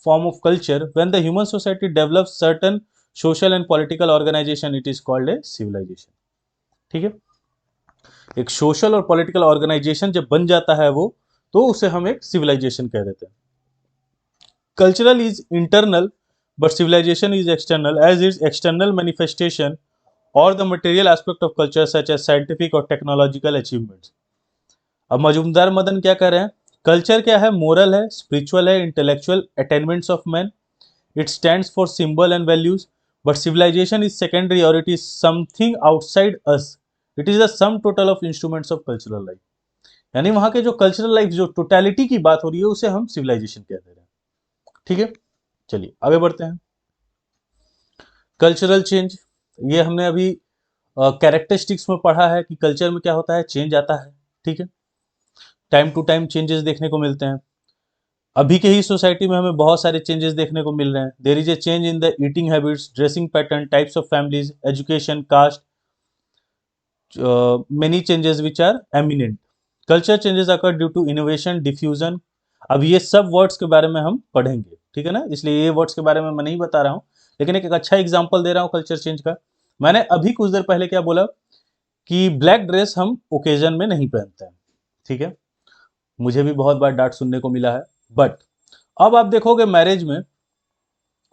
form of culture. When the human society develops certain social and political organization, it is called a civilization. ठीक है, एक सोशल और पॉलिटिकल ऑर्गेनाइजेशन जब बन जाता है वो, तो उसे हम एक सिविलाइजेशन कह देते हैं। Cultural is internal but civilisation is external, as is external manifestation और the material aspect of culture such as scientific और टेक्नोलॉजिकल अचीवमेंट्स। अब मजूमदार मदन क्या कर रहे हैं, कल्चर क्या है, मोरल है, स्पिरिचुअल है, intellectual attainments of man, it stands for symbol and values, but civilisation is secondary और it is something outside us, it is the sum total of instruments of cultural life. यानी वहां के जो कल्चरल लाइफ, जो टोटलिटी की बात हो रही है, उसे हम सिविलाइजेशन कह दे रहे हैं। ठीक है, चलिए आगे बढ़ते हैं। कल्चरल चेंज, ये हमने अभी कैरेक्टरिस्टिक्स में पढ़ा है कि कल्चर में क्या होता है, चेंज आता है। ठीक है, टाइम टू टाइम चेंजेस देखने को मिलते हैं। अभी के ही सोसाइटी में हमें बहुत सारे चेंजेस देखने को मिल रहे हैं। There is a change in the eating habits, dressing pattern, types of families, education, caste, many changes which are eminent. Culture changes occur due to innovation, diffusion. अब ये सब वर्ड्स के बारे में हम पढ़ेंगे, ठीक है ना, इसलिए ये वर्ड्स के बारे में मैं नहीं बता रहा हूँ, लेकिन एक अच्छा एग्जाम्पल दे रहा हूँ कल्चर चेंज का। मैंने अभी कुछ देर पहले क्या बोला कि ब्लैक ड्रेस हम ओकेजन में नहीं पहनते हैं। ठीक है, मुझे भी बहुत बार डांट सुनने को मिला है, बट अब आप देखोगे मैरिज में,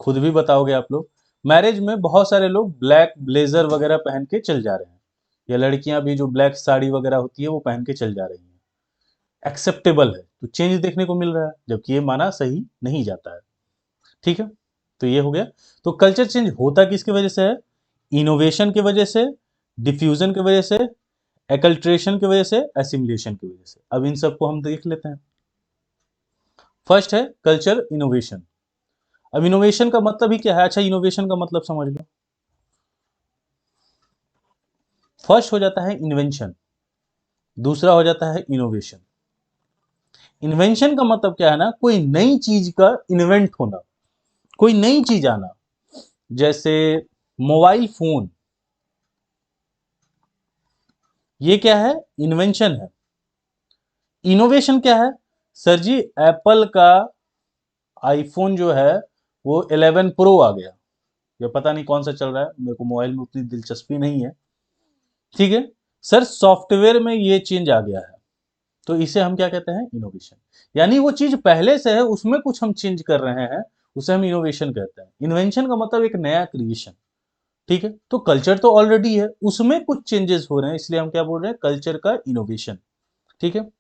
खुद भी बताओगे आप लोग, मैरिज में बहुत सारे लोग ब्लैक ब्लेजर वगैरह पहन के चल जा रहे हैं, या लड़कियां भी जो ब्लैक साड़ी वगैरह होती है वो पहन के चल जा रही हैं। एक्सेप्टेबल है, तो चेंज देखने को मिल रहा है, जबकि ये माना सही नहीं जाता है। ठीक है, तो ये हो गया। तो कल्चर चेंज होता किसकी वजह से है, इनोवेशन की वजह से, डिफ्यूजन की वजह से, एक्ल्ट्रेशन की वजह से, एसिमिलेशन की वजह से। अब इन सबको हम देख लेते हैं। फर्स्ट है कल्चर इनोवेशन। अब इनोवेशन का मतलब ही क्या है, अच्छा इनोवेशन का मतलब समझ लो। फर्स्ट हो जाता है इन्वेंशन, दूसरा हो जाता है इनोवेशन। इन्वेंशन का मतलब क्या है ना, कोई नई चीज का इन्वेंट होना, कोई नई चीज आना, जैसे मोबाइल फोन, ये क्या है, इन्वेंशन है। इनोवेशन क्या है, सर जी एप्पल का आईफोन जो है वो 11 प्रो आ गया, या पता नहीं कौन सा चल रहा है, मेरे को मोबाइल में उतनी दिलचस्पी नहीं है। ठीक है, सर सॉफ्टवेयर में ये चेंज आ गया है, तो इसे हम क्या कहते हैं, इनोवेशन। यानी वो चीज पहले से है, उसमें कुछ हम चेंज कर रहे हैं, उसे हम इनोवेशन कहते हैं। इन्वेंशन का मतलब एक नया क्रिएशन। ठीक है, तो कल्चर तो ऑलरेडी है, उसमें कुछ चेंजेस हो रहे हैं, इसलिए हम क्या बोल रहे हैं, कल्चर का इनोवेशन। ठीक है,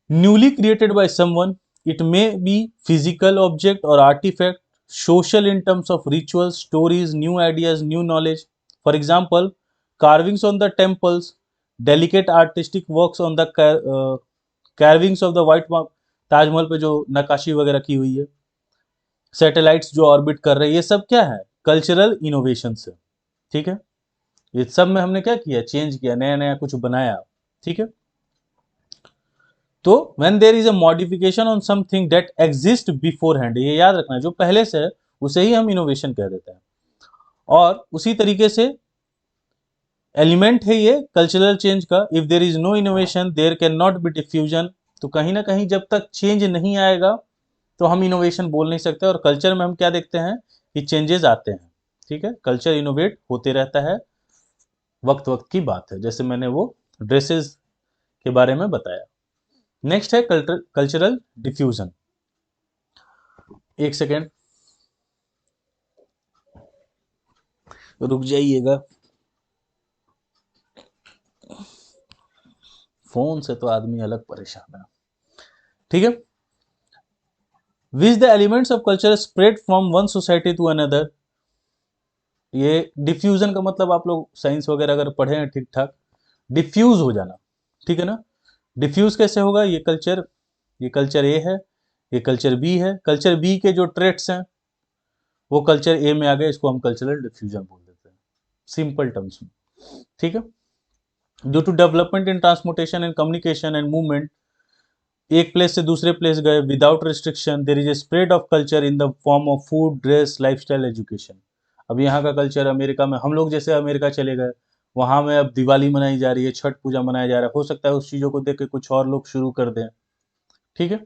newly created by someone, it may be physical object और artefact, social in terms of rituals, stories, new ideas, new knowledge. For example, carvings on the temples, delicate artistic works on the carvings of the white Taj Mahal पे जो नक्काशी वगैरह की हुई है, सैटेलाइट्स जो ऑर्बिट कर रहे हैं, ये सब क्या है, कल्चरल इनोवेशन है। ठीक है, ये सब में हमने क्या किया, चेंज किया, नया नया कुछ बनाया। ठीक है, तो when there is a modification on something that exist beforehand, ये याद रखना है, जो पहले से है उसे ही हम इनोवेशन कह देते हैं। और उसी तरीके से एलिमेंट है ये कल्चरल चेंज का, if there is no innovation there can not be diffusion. तो कहीं ना कहीं जब तक चेंज नहीं आएगा तो हम इनोवेशन बोल नहीं सकते। और कल्चर में हम क्या देखते हैं कि चेंजेस आते हैं। ठीक है, कल्चर इनोवेट होते रहता है, वक्त वक्त की बात है, जैसे मैंने वो ड्रेसेस के बारे में बताया। नेक्स्ट है कल्चरल डिफ्यूजन। एक सेकेंड रुक जाइएगा, फोन से तो आदमी अलग परेशान है। ठीक है, which the elements of culture spread from one society to another. ये डिफ्यूजन का मतलब आप लोग साइंस वगैरह अगर पढ़े हैं ठीक ठाक, डिफ्यूज हो जाना, ठीक है ना। डिफ्यूज कैसे होगा, ये कल्चर ए है, ये कल्चर बी है, कल्चर बी के जो ट्रेट्स हैं वो कल्चर ए में आ गए, इसको हम कल्चरल डिफ्यूजन बोल देते हैं सिंपल टर्म्स में, ठीक है। Due to development in transportation and communication and movement, एक प्लेस से दूसरे प्लेस गए without restriction, there is a spread of culture in the form of food, dress, lifestyle, education. अब यहाँ का कल्चर अमेरिका में, हम लोग जैसे अमेरिका चले गए, वहाँ में अब दिवाली मनाई जा रही है, छठ पूजा मनाया जा रहा है, हो सकता है उस चीज़ों को देख के कुछ और लोग शुरू कर दें, ठीक है।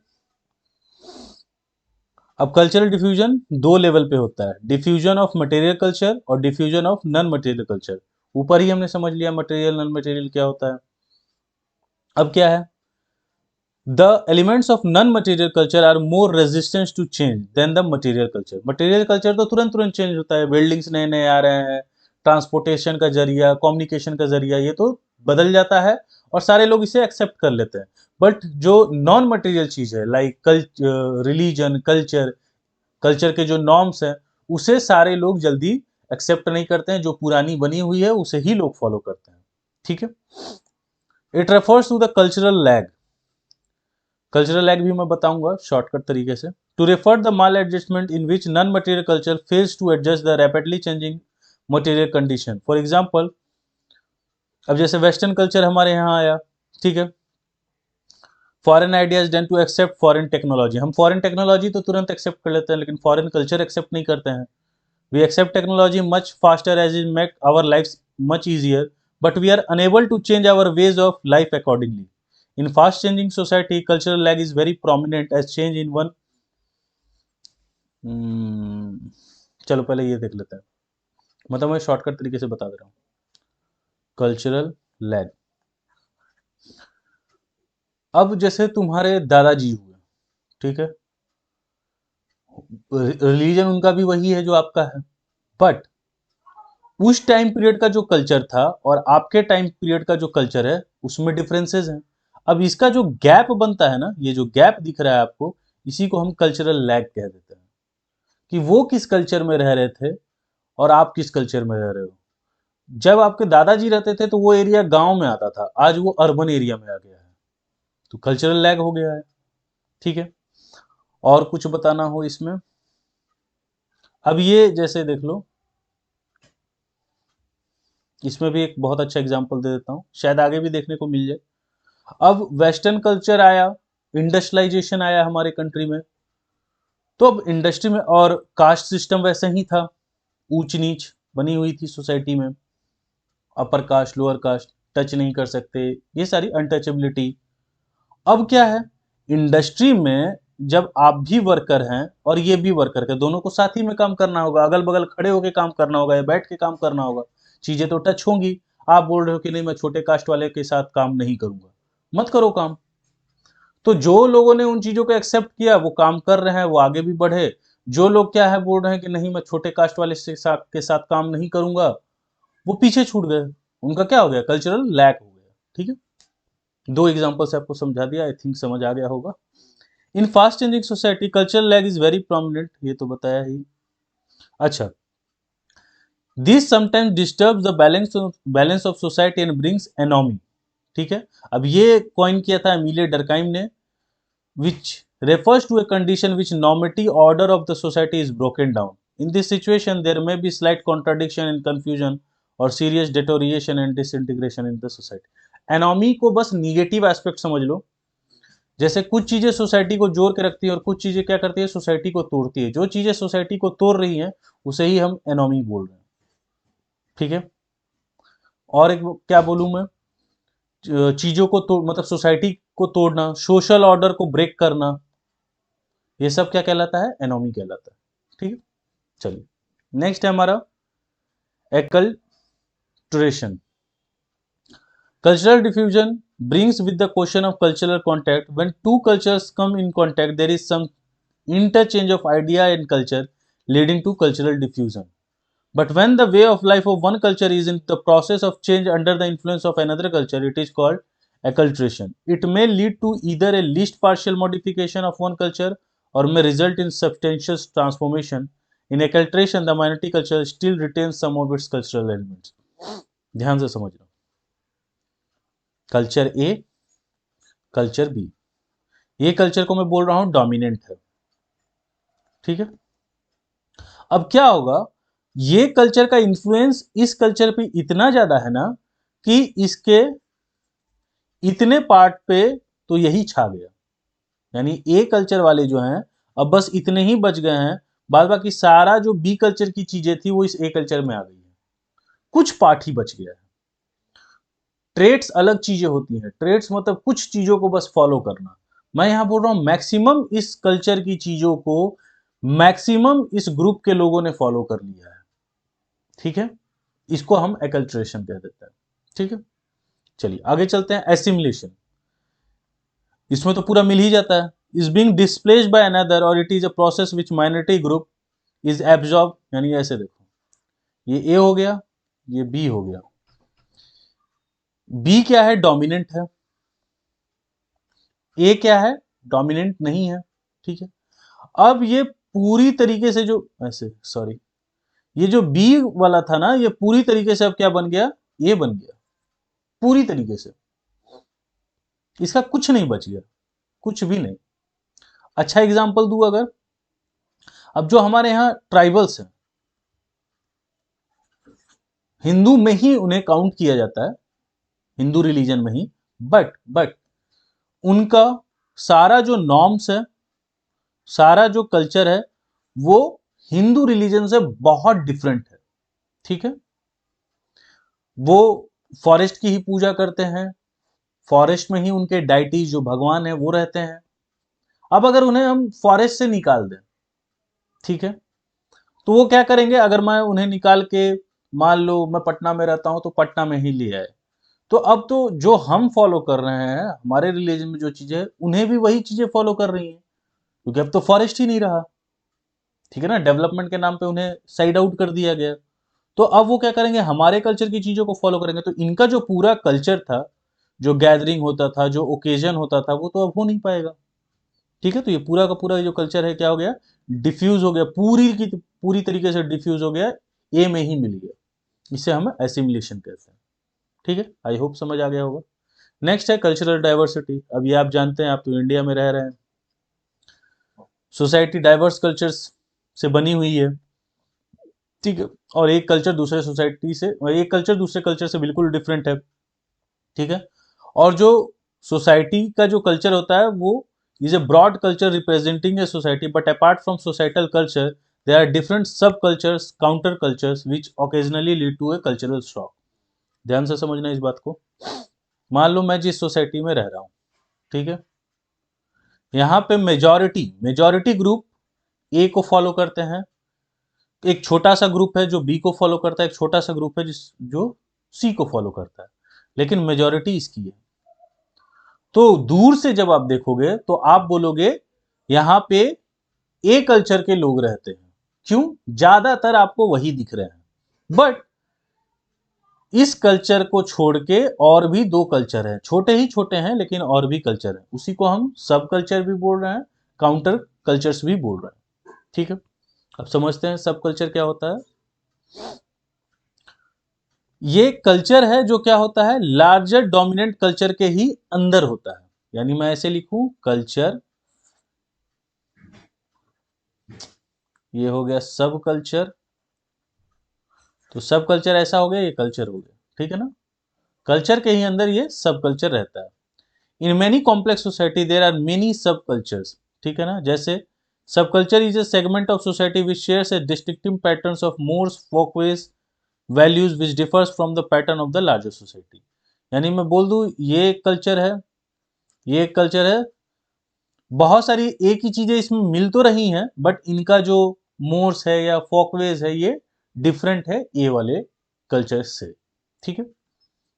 अब कल्चरल डिफ्यूजन दो लेवल पे होता है, डिफ्यूजन ऑफ मटेरियल कल्चर और diffusion of non material culture. ऊपर ही हमने समझ लिया मटेरियल नॉन मटेरियल क्या होता है। अब क्या है, the elements of non material culture are more resistance to change than the material culture. Material culture तो तुरंत तुरंत चेंज होता है, बिल्डिंग्स नए नए आ रहे हैं, ट्रांसपोर्टेशन का जरिया, कम्युनिकेशन का जरिया, ये तो बदल जाता है और सारे लोग इसे एक्सेप्ट कर लेते हैं। बट जो नॉन मटेरियल चीज है लाइक रिलीजन, कल्चर, कल्चर के जो नॉर्म्स हैं उसे सारे लोग जल्दी एक्सेप्ट नहीं करते हैं, जो पुरानी बनी हुई है उसे ही लोग फॉलो करते हैं, ठीक है। It refers to the cultural lag, cultural lag भी मैं बताऊंगा शॉर्टकट तरीके से। To refer the maladjustment in which non material culture fails to adjust the rapidly changing material condition. For example, अब जैसे वेस्टर्न कल्चर हमारे यहाँ आया, ठीक है, foreign ideas then to accept foreign technology, हम फॉरेन टेक्नोलॉजी तो तुरंत एक्सेप्ट कर लेते हैं लेकिन फॉरेन कल्चर एक्सेप्ट नहीं करते हैं। We accept technology much faster as it make our life much easier, but we are unable to change our ways of life accordingly. In fast changing society, cultural lag is very prominent as change in one. चलो पहले ये देख लेते हैं, मतलब मैं शॉर्टकट तरीके से बता दे रहा हूँ। कल्चरल लैग, अब जैसे तुम्हारे दादाजी हुए, ठीक है, रिलीजन उनका भी वही है जो आपका है, बट उस टाइम पीरियड का जो कल्चर था और आपके टाइम पीरियड का जो कल्चर है उसमें डिफरेंसेस हैं। अब इसका जो गैप बनता है ना, ये जो गैप दिख रहा है आपको, इसी को हम कल्चरल लैग कह देते हैं, कि वो किस कल्चर में रह रहे थे और आप किस कल्चर में रह रहे हो। जब आपके दादाजी रहते थे तो वो एरिया गांव में आता था, आज वो अर्बन एरिया में आ गया है, तो कल्चरल लैग हो गया है, ठीक है। और कुछ बताना हो इसमें, अब ये जैसे देख लो, इसमें भी एक बहुत अच्छा एग्जांपल दे देता हूँ, शायद आगे भी देखने को मिल जाए। अब वेस्टर्न कल्चर आया, इंडस्ट्रियलाइजेशन आया हमारे कंट्री में, तो अब इंडस्ट्री में और कास्ट सिस्टम वैसे ही था, ऊंच नीच बनी हुई थी सोसाइटी में, upper caste lower caste touch नहीं कर सकते, ये सारी अनटचेबिलिटी। अब क्या है, इंडस्ट्री में जब आप भी वर्कर हैं और ये भी वर्कर है, दोनों को साथ ही में काम करना होगा, अगल बगल खड़े होकर काम करना होगा या बैठ के काम करना होगा, चीजें तो टच होंगी। आप बोल रहे हो कि नहीं मैं छोटे कास्ट वाले के साथ काम नहीं करूंगा, मत करो काम। तो जो लोगों ने उन चीजों को एक्सेप्ट किया वो काम कर रहे हैं, वो आगे भी बढ़े। जो लोग क्या है बोल रहे हैं कि नहीं मैं छोटे कास्ट वाले के साथ काम नहीं करूंगा, वो पीछे छूट गए, उनका क्या हो गया, कल्चरल लैक हो गया, ठीक है। दो एग्जांपल से आपको समझा दिया, आई थिंक समझ आ गया होगा। In fast changing society cultural lag is very prominent, ये तो बताया ही। अच्छा, this sometimes disturb the balance of society and brings anomie, ठीक है। अब ये कॉइन किया था एमिलिया डर्काइम ने, which refers to a condition which normative order of the society is broken down. In this situation, there may be slight contradiction and confusion or serious deterioration and disintegration in the society. Anomie को बस निगेटिव एस्पेक्ट समझ लो, जैसे कुछ चीजें सोसाइटी को जोड़ के रखती है और कुछ चीजें क्या करती है, सोसाइटी को तोड़ती है। जो चीजें सोसाइटी को तोड़ रही हैं उसे ही हम एनॉमी बोल रहे हैं, ठीक है। और एक क्या बोलूं मैं, चीजों को तोड़ मतलब सोसाइटी को तोड़ना, सोशल ऑर्डर को ब्रेक करना, ये सब क्या कहलाता है, एनोमी कहलाता है, ठीक है। चलिए नेक्स्ट है हमारा acculturation. Cultural diffusion brings with the question of cultural contact. When two cultures come in contact, there is some interchange of idea and culture leading to cultural diffusion. But when the way of life of one culture is in the process of change under the influence of another culture, it is called acculturation. It may lead to either a least partial modification of one culture or may result in substantial transformation in acculturation the minority culture still retain some of its cultural elements. ध्यान से समझना, कल्चर ए, कल्चर बी, ये कल्चर को मैं बोल रहा हूं डोमिनेंट है, ठीक है। अब क्या होगा, ये कल्चर का इन्फ्लुएंस इस कल्चर पे इतना ज्यादा है ना कि इसके इतने पार्ट पे तो यही छा गया, यानी ए कल्चर वाले जो हैं अब बस इतने ही बच गए हैं, बाद बाकी सारा जो बी कल्चर की चीजें थी वो इस ए कल्चर में आ गई है, कुछ पार्ट ही बच गया है। ट्रेड्स अलग चीजें होती हैं, ट्रेड्स मतलब कुछ चीजों को बस फॉलो करना, मैं यहां बोल रहा हूं मैक्सिमम इस कल्चर की चीजों को मैक्सिमम इस ग्रुप के लोगों ने फॉलो कर लिया है, ठीक है। इसको हम एक्ल्ट्रेशन कह देते हैं, ठीक है। चलिए आगे चलते हैं, एसिमिलेशन। इसमें तो पूरा मिल ही जाता है, is being displaced by another और it is a process which minority group is absorb, यानी ऐसे देखो, ये ए हो गया, ये बी हो गया। बी क्या है, डोमिनेंट है, ए क्या है, डोमिनेंट नहीं है, ठीक है। अब ये पूरी तरीके से जो ऐसे सॉरी ये जो बी वाला था ना, ये पूरी तरीके से अब क्या बन गया, ए बन गया पूरी तरीके से, इसका कुछ नहीं बच गया, कुछ भी नहीं। अच्छा एग्जांपल दूं अगर, अब जो हमारे यहां ट्राइबल्स हैं, हिंदू में ही उन्हें काउंट किया जाता है, हिंदू रिलीजन में ही, बट उनका सारा जो नॉर्म्स है, सारा जो कल्चर है, वो हिंदू रिलीजन से बहुत डिफरेंट है, ठीक है। वो फॉरेस्ट की ही पूजा करते हैं, फॉरेस्ट में ही उनके डाइटी जो भगवान है वो रहते हैं। अब अगर उन्हें हम फॉरेस्ट से निकाल दें, ठीक है, तो वो क्या करेंगे, अगर मैं उन्हें निकाल के, मान लो मैं पटना में रहता हूं तो पटना में ही ले आए, तो अब तो जो हम फॉलो कर रहे हैं हमारे रिलीजन में जो चीजें, उन्हें भी वही चीजें फॉलो कर रही हैं, क्योंकि अब तो फॉरेस्ट ही नहीं रहा, ठीक है ना, डेवलपमेंट के नाम पे उन्हें साइड आउट कर दिया गया। तो अब वो क्या करेंगे, हमारे कल्चर की चीजों को फॉलो करेंगे, तो इनका जो पूरा कल्चर था, जो गैदरिंग होता था, जो ओकेजन होता था, वो तो अब हो नहीं पाएगा, ठीक है। तो ये पूरा का पूरा जो कल्चर है क्या हो गया, डिफ्यूज हो गया, पूरी की पूरी तरीके से डिफ्यूज हो गया, ए में ही मिल गया, इसे हम एसिमिलेशन कहते हैं, ठीक है। आई होप समझ आ गया होगा। नेक्स्ट है कल्चरल डाइवर्सिटी। अब ये आप जानते हैं, आप तो इंडिया में रह रहे हैं, सोसाइटी डाइवर्स कल्चर्स से बनी हुई है, ठीक है, और एक कल्चर दूसरे सोसाइटी से, एक कल्चर दूसरे कल्चर से बिल्कुल डिफरेंट है, ठीक है। और जो सोसाइटी का जो कल्चर होता है वो is a broad culture representing a society, but apart from societal culture there are different sub cultures, counter cultures which occasionally lead to a cultural shock. ध्यान से समझना इस बात को। मान लो मैं जिस सोसाइटी में रह रहा हूँ, ठीक है, यहाँ पे मेजॉरिटी मेजॉरिटी ग्रुप ए को फॉलो करते हैं, एक छोटा सा ग्रुप है जो बी को फॉलो करता है, एक छोटा सा ग्रुप है जो सी को फॉलो करता है, लेकिन मेजॉरिटी इसकी है। तो दूर से जब आप देखोगे तो आप बोलोगे यहाँ पे ए कल्चर के लोग रहते हैं, क्यों, ज्यादातर आपको वही दिख रहे हैं। बट इस कल्चर को छोड़ के और भी दो कल्चर हैं, छोटे ही छोटे हैं लेकिन और भी कल्चर है, उसी को हम सब कल्चर भी बोल रहे हैं, काउंटर कल्चर्स भी बोल रहे हैं, ठीक है। अब समझते हैं सब कल्चर क्या होता है। ये कल्चर है जो क्या होता है, लार्जर डोमिनेंट कल्चर के ही अंदर होता है, यानी मैं ऐसे लिखूं, कल्चर, ये हो गया सब कल्चर, तो सब कल्चर ऐसा हो गया, ये कल्चर हो गया, ठीक है ना, कल्चर के ही अंदर ये सब कल्चर रहता है। In many complex society there are many subcultures, ठीक है ना, जैसे subculture is a segment of society which shares a distinctive patterns of mores, folkways, values which differs from the pattern of the larger society. यानी मैं बोल दूं ये एक कल्चर है, ये एक कल्चर है, बहुत सारी एक ही चीजें इसमें मिल तो रही हैं, बट इनका जो मोर्स है या फोकवेज है ये डिफरेंट है ए वाले कल्चर से, ठीक है।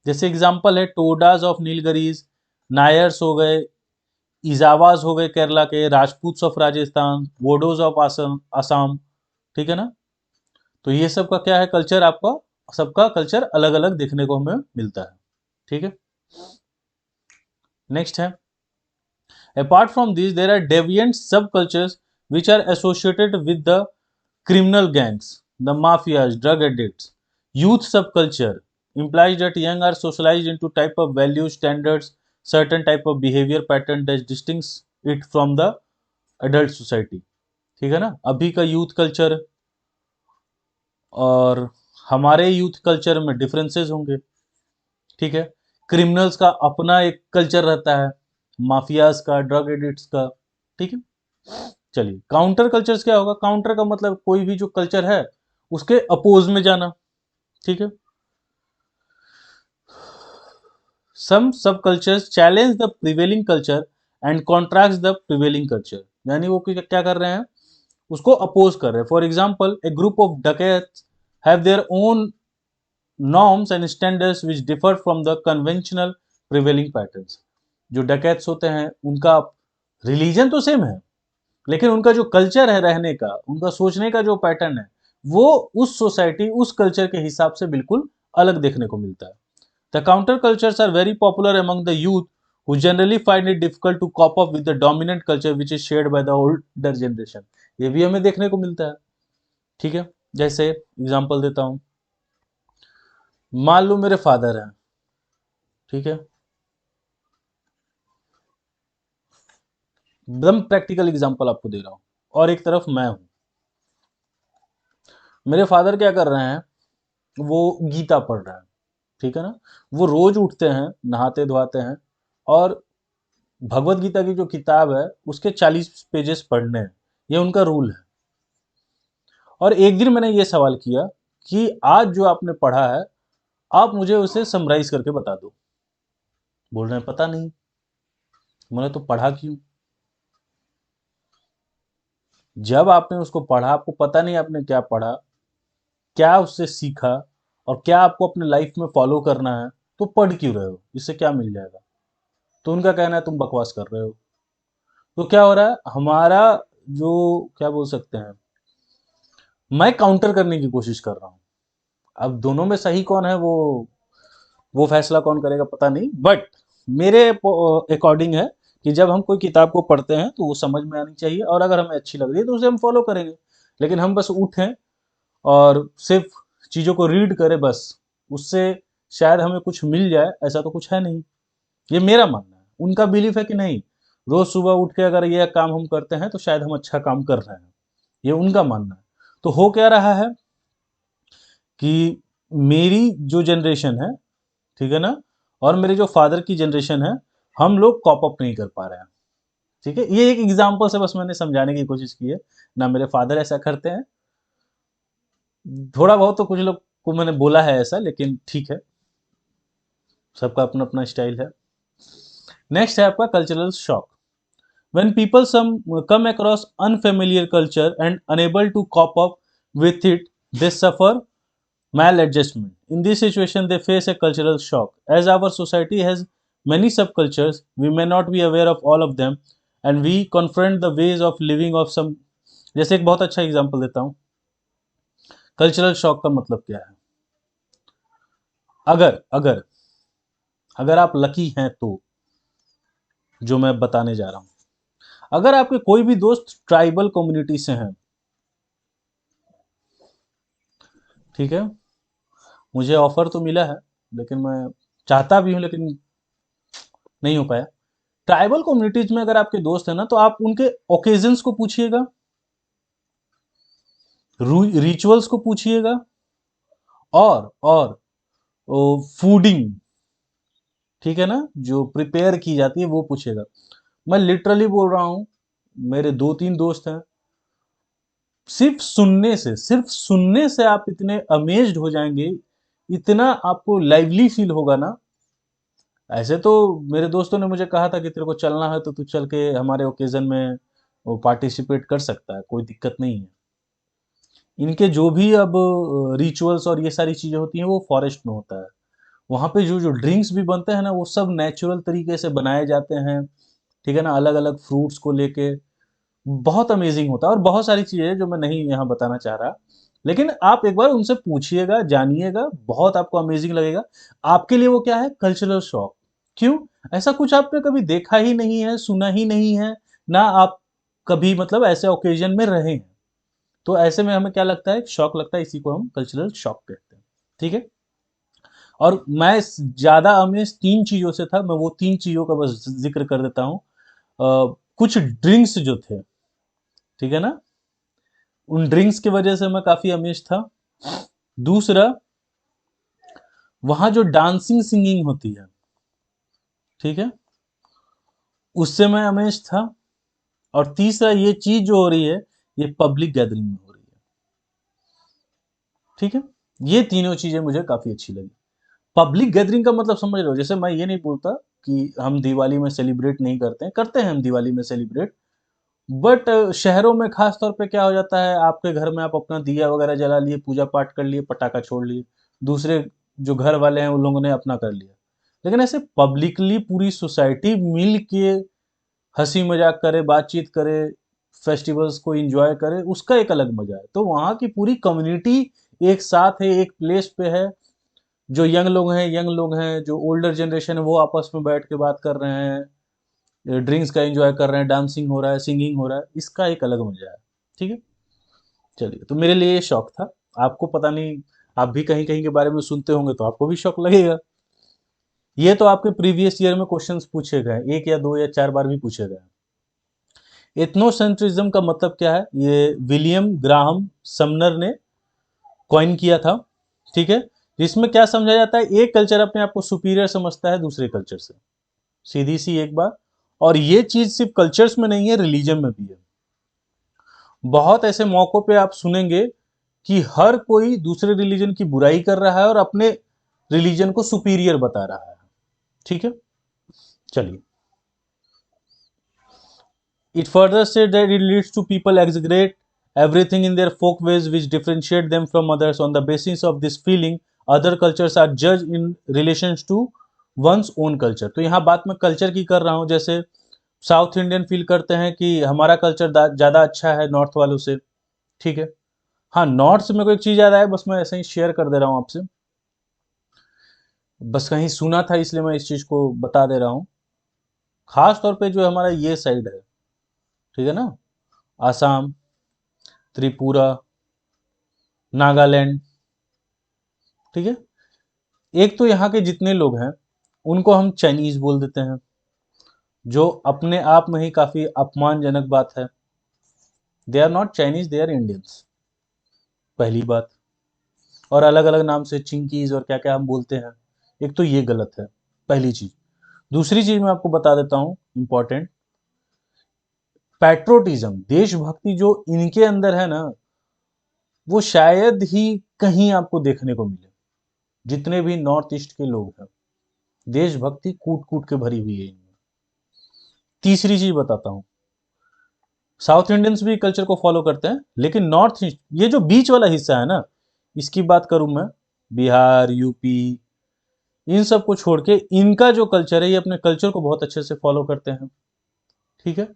जैसे एग्जांपल है टोडाज ऑफ नीलगिरीज, नायर्स हो गए, इजावाज हो गए केरला के, राजपूत ऑफ राजस्थान, बोडोज ऑफ आसाम आसाम, ठीक है ना। तो ये सब का क्या है कल्चर, आपका सबका कल्चर अलग अलग देखने को हमें मिलता है, ठीक है। नेक्स्ट है, apart from this there are deviant sub cultures which are associated with the criminal gangs, the mafias, drug addicts. Youth subculture implies that young are socialized into type of value standards, certain type of behavior pattern that distinguish it from the adult society. ठीक है ना, अभी का यूथ कल्चर और हमारे यूथ कल्चर में डिफरेंसेस होंगे। ठीक है, क्रिमिनल्स का अपना एक कल्चर रहता है, माफियाज का, ड्रग एडिक्ट्स का। ठीक है, चलिए काउंटर कल्चर्स क्या होगा? काउंटर का मतलब कोई भी जो कल्चर है उसके अपोज में जाना। ठीक है, सम सब cultures challenge the prevailing culture and contract the prevailing culture, यानी वो क्या कर रहे हैं, उसको अपोज कर रहे हैं। For example, a group of dacoits have their own norms and standards which differ from the conventional prevailing patterns. जो डकैट्स होते हैं उनका रिलीजन तो सेम है, लेकिन उनका जो कल्चर है रहने का, उनका सोचने का जो पैटर्न है, वो उस सोसाइटी, उस कल्चर के हिसाब से बिल्कुल अलग देखने को मिलता है। The counter cultures are very popular among the youth who generally find it difficult to cope up with the dominant culture which is shared by the older generation। ये भी हमें देखने को मिलता है। ठीक है, जैसे एग्जांपल देता हूं, मान लो मेरे फादर हैं। ठीक है, एकदम प्रैक्टिकल एग्जांपल आपको दे रहा हूं, और एक तरफ मैं हूं। मेरे फादर क्या कर रहे हैं, वो गीता पढ़ रहे हैं। ठीक है ना, वो रोज उठते हैं, नहाते धोते हैं, और भगवत गीता की जो किताब है उसके 40 पेजेस पढ़ने हैं, ये उनका रूल है। और एक दिन मैंने ये सवाल किया कि आज जो आपने पढ़ा है आप मुझे उसे समराइज करके बता दो। बोल रहे हैं पता नहीं। मैंने तो पढ़ा क्यों? जब आपने उसको पढ़ा, आपको पता नहीं आपने क्या पढ़ा, क्या उससे सीखा, और क्या आपको अपने लाइफ में फॉलो करना है, तो पढ़ क्यों रहे हो? इससे क्या मिल जाएगा? तो उनका कहना है तुम बकवास कर रहे हो। तो क्या हो रहा है हमारा, जो क्या बोल सकते हैं, मैं काउंटर करने की कोशिश कर रहा हूं। अब दोनों में सही कौन है, वो फैसला कौन करेगा पता नहीं, बट मेरे अकॉर्डिंग है कि जब हम कोई किताब को पढ़ते हैं तो वो समझ में आनी चाहिए, और अगर हमें अच्छी लग रही है तो उसे हम फॉलो करेंगे। लेकिन हम बस उठें और सिर्फ चीज़ों को रीड करें बस, उससे शायद हमें कुछ मिल जाए, ऐसा तो कुछ है नहीं। ये मेरा मानना है। उनका बिलीफ है कि नहीं, रोज सुबह उठ के अगर ये काम हम करते हैं तो शायद हम अच्छा काम कर रहे हैं, ये उनका मानना है। तो हो क्या रहा है कि मेरी जो जनरेशन है, ठीक है ना, और मेरे जो फादर की जनरेशन है, हम लोग कॉप अप नहीं कर पा रहे हैं। ठीक है, ये एक एग्जांपल से बस मैंने समझाने की कोशिश की है। ना मेरे फादर ऐसा करते हैं, थोड़ा बहुत तो कुछ लोग को मैंने बोला है ऐसा, लेकिन ठीक है, सबका अपना अपना स्टाइल है। नेक्स्ट है आपका cultural shock. When people come across unfamiliar culture and unable to cope up with it, they suffer maladjustment. In this situation, they face a cultural shock. As our society has many subcultures, we may not be aware of all of them, and we confront the ways of living of some. जैसे एक बहुत अच्छा एग्जांपल देता हूँ, कल्चरल शॉक का मतलब क्या है? अगर अगर अगर आप लकी हैं तो, जो मैं बताने जा रहा हूँ, अगर आपके कोई भी दोस्त ट्राइबल कम्युनिटी से हैं, ठीक है, मुझे ऑफर तो मिला है, लेकिन मैं चाहता भी हूं, लेकिन नहीं हो पाया। ट्राइबल कम्युनिटीज में अगर आपके दोस्त हैं ना, तो आप उनके ओकेजन्स को पूछिएगा, रिचुअल्स को पूछिएगा, और फूडिंग, ठीक है ना, जो प्रिपेयर की जाती है वो पूछिएगा। मैं लिटरली बोल रहा हूं, मेरे 2-3 दोस्त हैं, सिर्फ सुनने से आप इतने अमेज्ड हो जाएंगे, इतना आपको लाइवली फील होगा ना। ऐसे तो मेरे दोस्तों ने मुझे कहा था कि तेरे को चलना है तो तू चल के हमारे ओकेजन में वो पार्टिसिपेट कर सकता है, कोई दिक्कत नहीं है। इनके जो भी अब रिचुअल्स और ये सारी चीज़ें होती हैं वो फॉरेस्ट में होता है। वहाँ पे जो जो ड्रिंक्स भी बनते हैं ना, वो सब नेचुरल तरीके से बनाए जाते हैं। ठीक है ना, अलग अलग फ्रूट्स को लेके बहुत अमेजिंग होता है, और बहुत सारी चीज़ें हैं जो मैं नहीं यहाँ बताना चाह रहा। लेकिन आप एक बार उनसे पूछिएगा, जानिएगा, बहुत आपको अमेजिंग लगेगा। आपके लिए वो क्या है, कल्चरल शॉक। क्यों? ऐसा कुछ आपने कभी देखा ही नहीं है, सुना ही नहीं है, ना आप कभी मतलब ऐसे ओकेजन में रहे हैं। तो ऐसे में हमें क्या लगता है, शॉक लगता है, इसी को हम कल्चरल शॉक कहते हैं। ठीक है, और मैं ज्यादा अमेज 3 चीजों से था, मैं वो 3 चीजों का बस जिक्र कर देता हूँ। कुछ ड्रिंक्स जो थे, ठीक है ना, उन ड्रिंक्स की वजह से मैं काफी अमेज था। दूसरा, वहां जो डांसिंग सिंगिंग होती है, ठीक है, उससे मैं अमेज था। और तीसरा, ये चीज जो हो रही है ये पब्लिक गैदरिंग में हो रही है। ठीक है, ये तीनों चीजें मुझे काफी अच्छी लगी। पब्लिक गैदरिंग का मतलब समझ रहे हो, जैसे मैं ये नहीं बोलता कि हम दिवाली में सेलिब्रेट नहीं करते हैं, करते हैं हम दिवाली में सेलिब्रेट। बट शहरों में खास तौर पे क्या हो जाता है, आपके घर में आप अपना दिया वगैरह जला लिए, पूजा पाठ कर लिए, पटाखा छोड़ लिए, दूसरे जो घर वाले हैं उन लोगों ने अपना कर लिया। लेकिन ऐसे पब्लिकली पूरी सोसाइटी मिल के हंसी मजाक करे, बातचीत करे, फेस्टिवल्स को एंजॉय करे, उसका एक अलग मजा है। तो वहाँ की पूरी कम्युनिटी एक साथ है, एक प्लेस पे है। जो यंग लोग हैं, जो ओल्डर जनरेशन है, वो आपस में बैठ के बात कर रहे हैं, ड्रिंक्स का एंजॉय कर रहे हैं, डांसिंग हो रहा है, सिंगिंग हो रहा है, इसका एक अलग मजा है। ठीक है, चलिए, तो मेरे लिए ये शौक था। आपको पता नहीं, आप भी कहीं कहीं के बारे में सुनते होंगे तो आपको भी शौक लगेगा। ये तो आपके प्रीवियस ईयर में क्वेश्चंस पूछे गए, 1 या 2 या 4 बार भी पूछे गए। एथनोसेंट्रिज्म का मतलब क्या है, ये विलियम ग्राहम समनर ने कॉइन किया था। ठीक है, जिसमें क्या समझा जाता है, एक कल्चर अपने आप को सुपीरियर समझता है दूसरे कल्चर से, सीधी सी एक बात। और ये चीज सिर्फ कल्चर्स में नहीं है, रिलीजन में भी है। बहुत ऐसे मौकों पे आप सुनेंगे कि हर कोई दूसरे रिलीजन की बुराई कर रहा है और अपने रिलीजन को सुपीरियर बता रहा है। ठीक है, चलिए। It further said that it leads to people exaggerate everything in their folk ways which differentiate them from others. On the basis of this feeling, other cultures are judged in relation to one's own culture. तो यहाँ बात मैं कल्चर की कर रहा हूँ, जैसे साउथ इंडियन फील करते हैं कि हमारा कल्चर ज़्यादा अच्छा है नॉर्थ वालों से। ठीक है, हाँ, नॉर्थ से मेरे को एक चीज़ याद आया, बस मैं ऐसे ही शेयर कर दे रहा हूँ आपसे। बस कहीं सुना था इसलिए मैं इस चीज़ को बता दे रहा हूँ। खास तौर पे जो हमारा ये साइड है, ठीक है ना, आसाम, त्रिपुरा, नागालैंड, ठीक है, एक तो यहाँ के जितने लोग हैं उनको हम चाइनीज बोल देते हैं, जो अपने आप में ही काफी अपमानजनक बात है। They are not Chinese, they are Indians, पहली बात। और अलग अलग नाम से चिंकीज और क्या क्या हम बोलते हैं, एक तो ये गलत है, पहली चीज। दूसरी चीज मैं आपको बता देता हूँ, इंपॉर्टेंट, पैट्रोटिज्म, देशभक्ति जो इनके अंदर है ना, वो शायद ही कहीं आपको देखने को मिले। जितने भी नॉर्थ ईस्ट के लोग हैं, देशभक्ति कूट कूट के भरी हुई है इनमें। तीसरी चीज बताता हूं, साउथ इंडियंस भी कल्चर को फॉलो करते हैं, लेकिन नॉर्थ ईस्ट, ये जो बीच वाला हिस्सा है ना, इसकी बात करूं मैं, बिहार, यूपी, इन सब को छोड़ के इनका जो कल्चर है, ये अपने कल्चर को बहुत अच्छे से फॉलो करते हैं। ठीक है,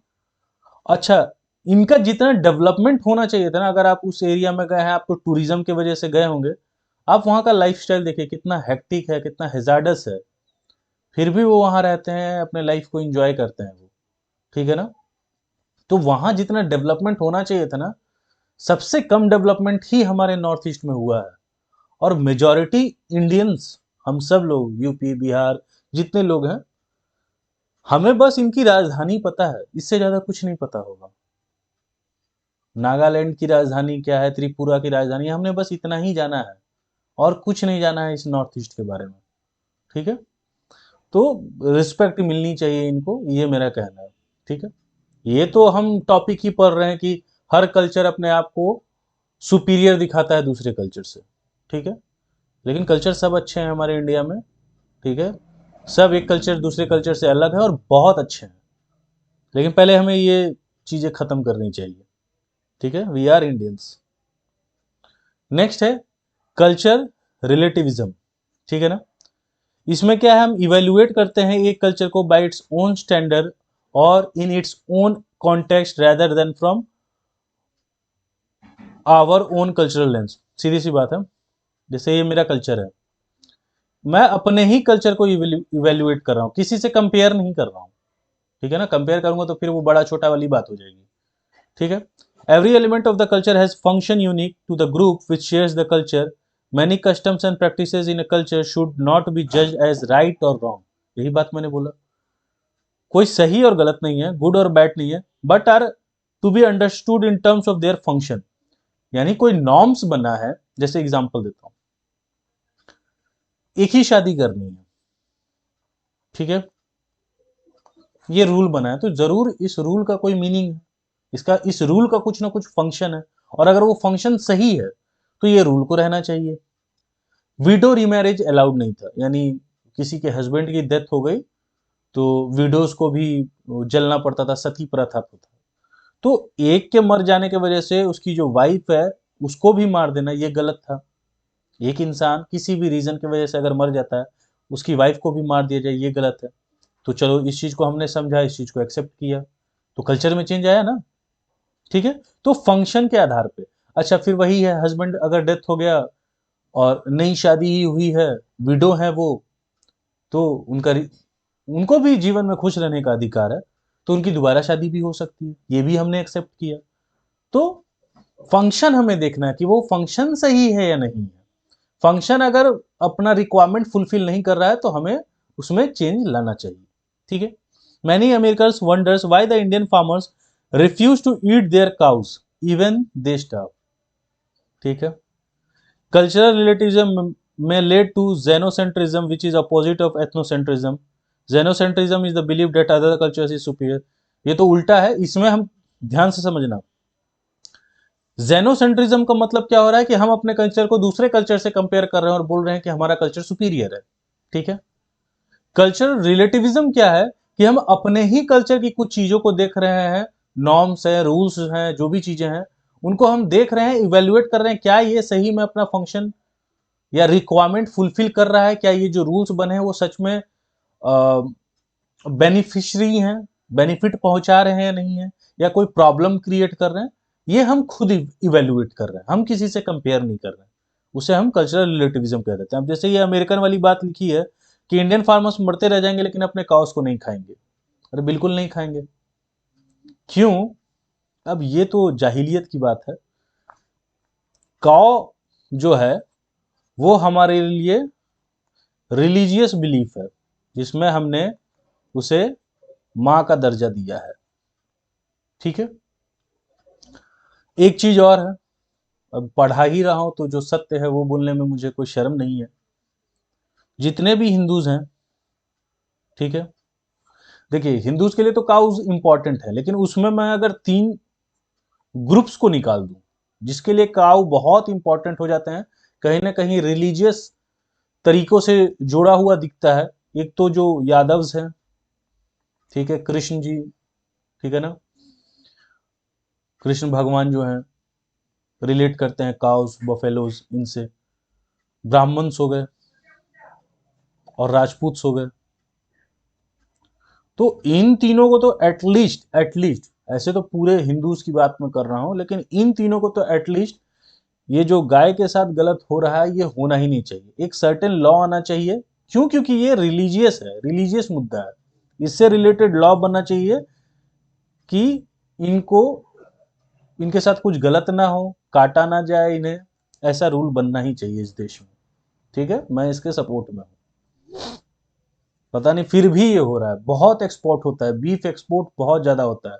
अच्छा, इनका जितना डेवलपमेंट होना चाहिए था ना, अगर आप उस एरिया में गए हैं, आप तो टूरिज्म की वजह से गए होंगे, आप वहाँ का लाइफस्टाइल देखिए, कितना हेक्टिक है, कितना हेजार्डस है। फिर भी वो वहाँ रहते हैं, अपने लाइफ को एंजॉय करते हैं वो। ठीक है ना, तो वहाँ जितना डेवलपमेंट होना चाहिए था ना, सबसे कम डेवलपमेंट ही हमारे नॉर्थ ईस्ट में हुआ है। और मेजॉरिटी इंडियंस, हम सब लोग, यूपी, बिहार, जितने लोग हैं, हमें बस इनकी राजधानी पता है, इससे ज्यादा कुछ नहीं पता होगा। नागालैंड की राजधानी क्या है, त्रिपुरा की राजधानी, हमने बस इतना ही जाना है, और कुछ नहीं जाना है इस नॉर्थ ईस्ट के बारे में। ठीक है, तो रिस्पेक्ट मिलनी चाहिए इनको, ये मेरा कहना है। ठीक है, ये तो हम टॉपिक ही पढ़ रहे हैं कि हर कल्चर अपने आप को सुपीरियर दिखाता है दूसरे कल्चर से। ठीक है, लेकिन कल्चर सब अच्छे हैं हमारे इंडिया में। ठीक है, सब एक कल्चर दूसरे कल्चर से अलग है और बहुत अच्छे हैं, लेकिन पहले हमें ये चीज़ें ख़त्म करनी चाहिए। ठीक है, वी आर इंडियंस। नेक्स्ट है कल्चर रिलेटिविज्म। ठीक है ना, इसमें क्या है, हम इवेल्युएट करते हैं एक कल्चर को बाय इट्स ओन स्टैंडर्ड और in its own context rather than from our own cultural lens. सीधी सी बात है, जैसे ये मेरा कल्चर है, मैं अपने ही कल्चर को इवेल्युएट कर रहा हूँ, किसी से कंपेयर नहीं कर रहा हूँ। ठीक है ना, कंपेयर करूंगा तो फिर वो बड़ा छोटा वाली बात हो जाएगी। ठीक है, Every element of the culture has function unique to the group which shares the culture. Many customs and practices in a culture should not be judged as right or wrong. यही बात मैंने बोला, कोई सही और गलत नहीं है, गुड और बैड नहीं है, but are to be understood in terms of their function. यानी कोई नॉर्म्स बना है, जैसे एग्जांपल देता हूं, एक ही शादी करनी है, ठीक है, ये रूल बना है, तो जरूर इस रूल का कोई मीनिंग है, इसका इस रूल का कुछ ना कुछ फंक्शन है, और अगर वो फंक्शन सही है तो ये रूल को रहना चाहिए। विडो रीमैरिज अलाउड नहीं था, यानी किसी के हस्बैंड की डेथ हो गई तो विडोज को भी जलना पड़ता था, सती प्रथा था। तो एक के मर जाने की वजह से उसकी जो वाइफ है उसको भी मार देना ये गलत था। एक इंसान किसी भी रीजन की वजह से अगर मर जाता है, उसकी वाइफ को भी मार दिया जाए, ये गलत है। तो चलो इस चीज को हमने समझा, इस चीज को एक्सेप्ट किया, तो कल्चर में चेंज आया ना, ठीक है। तो फंक्शन के आधार पे, अच्छा फिर वही है, हस्बैंड अगर डेथ हो गया और नई शादी ही हुई है, विडो है वो, तो उनको भी जीवन में खुश रहने का अधिकार है, तो उनकी दोबारा शादी भी हो सकती है, ये भी हमने एक्सेप्ट किया। तो फंक्शन हमें देखना है कि वो फंक्शन सही है या नहीं है। फंक्शन अगर अपना रिक्वायरमेंट फुलफिल नहीं कर रहा है तो हमें उसमें चेंज लाना चाहिए, ठीक है। Many Americans wonders why the Indian farmers refuse to eat their cows even they starve, ठीक है। Cultural relativism may lead to xenocentrism which is opposite of ethnocentrism. Xenocentrism is the belief that other cultures is superior. ये तो उल्टा है, इसमें हम ध्यान से समझना। जेनोसेंट्रिज्म का मतलब क्या हो रहा है कि हम अपने कल्चर को दूसरे कल्चर से कंपेयर कर रहे हैं और बोल रहे हैं कि हमारा कल्चर सुपीरियर है, ठीक है। कल्चरल रिलेटिविज्म क्या है कि हम अपने ही कल्चर की कुछ चीजों को देख रहे हैं, नॉर्म्स है, रूल्स हैं, जो भी चीजें हैं उनको हम देख रहे हैं, इवेल्युएट कर रहे हैं, क्या ये सही में अपना फंक्शन या रिक्वायरमेंट फुलफिल कर रहा है, क्या ये जो रूल्स बने हैं वो सच में बेनिफिशरी हैं, बेनिफिट पहुंचा रहे हैं या नहीं है, या कोई प्रॉब्लम क्रिएट कर रहे हैं, ये हम खुद इवेल्युएट कर रहे हैं, हम किसी से कंपेयर नहीं कर रहे हैं, उसे हम कल्चरल रिलेटिविज्म कह देते हैं। अब जैसे ये अमेरिकन वाली बात लिखी है कि इंडियन फार्मर्स मरते रह जाएंगे लेकिन अपने काउस को नहीं खाएंगे, अरे बिल्कुल नहीं खाएंगे, क्यों? अब ये तो जाहिलियत की बात है। काउ जो है वो हमारे लिए रिलीजियस बिलीफ है, जिसमें हमने उसे मां का दर्जा दिया है, ठीक है। एक चीज और है, अब पढ़ा ही रहा हूं तो जो सत्य है वो बोलने में मुझे कोई शर्म नहीं है। जितने भी हिंदूज हैं, ठीक है, देखिए हिंदूज के लिए तो काउज इंपॉर्टेंट है, लेकिन उसमें मैं अगर 3 ग्रुप्स को निकाल दूं जिसके लिए काउ बहुत इंपॉर्टेंट हो जाते हैं, कहीं ना कहीं रिलीजियस तरीकों से जोड़ा हुआ दिखता है। एक तो जो यादव्स हैं, ठीक है, कृष्ण जी, ठीक है ना, कृष्ण भगवान जो हैं रिलेट करते हैं काउस बफेलोज इनसे। ब्राह्मण्स हो गए और राजपूत हो गए। तो इन तीनों को तो एटलीस्ट ऐसे तो पूरे हिंदूज की बात मैं कर रहा हूं, लेकिन इन तीनों को तो एटलीस्ट ये जो गाय के साथ गलत हो रहा है ये होना ही नहीं चाहिए, एक सर्टेन लॉ आना चाहिए। क्यों? क्योंकि ये रिलीजियस है, रिलीजियस मुद्दा है, इससे रिलेटेड लॉ बनना चाहिए कि इनको, इनके साथ कुछ गलत ना हो, काटा ना जाए इन्हें, ऐसा रूल बनना ही चाहिए इस देश में, ठीक है। मैं इसके सपोर्ट में हूं। पता नहीं फिर भी ये हो रहा है, बहुत एक्सपोर्ट होता है, बीफ एक्सपोर्ट बहुत ज्यादा होता है।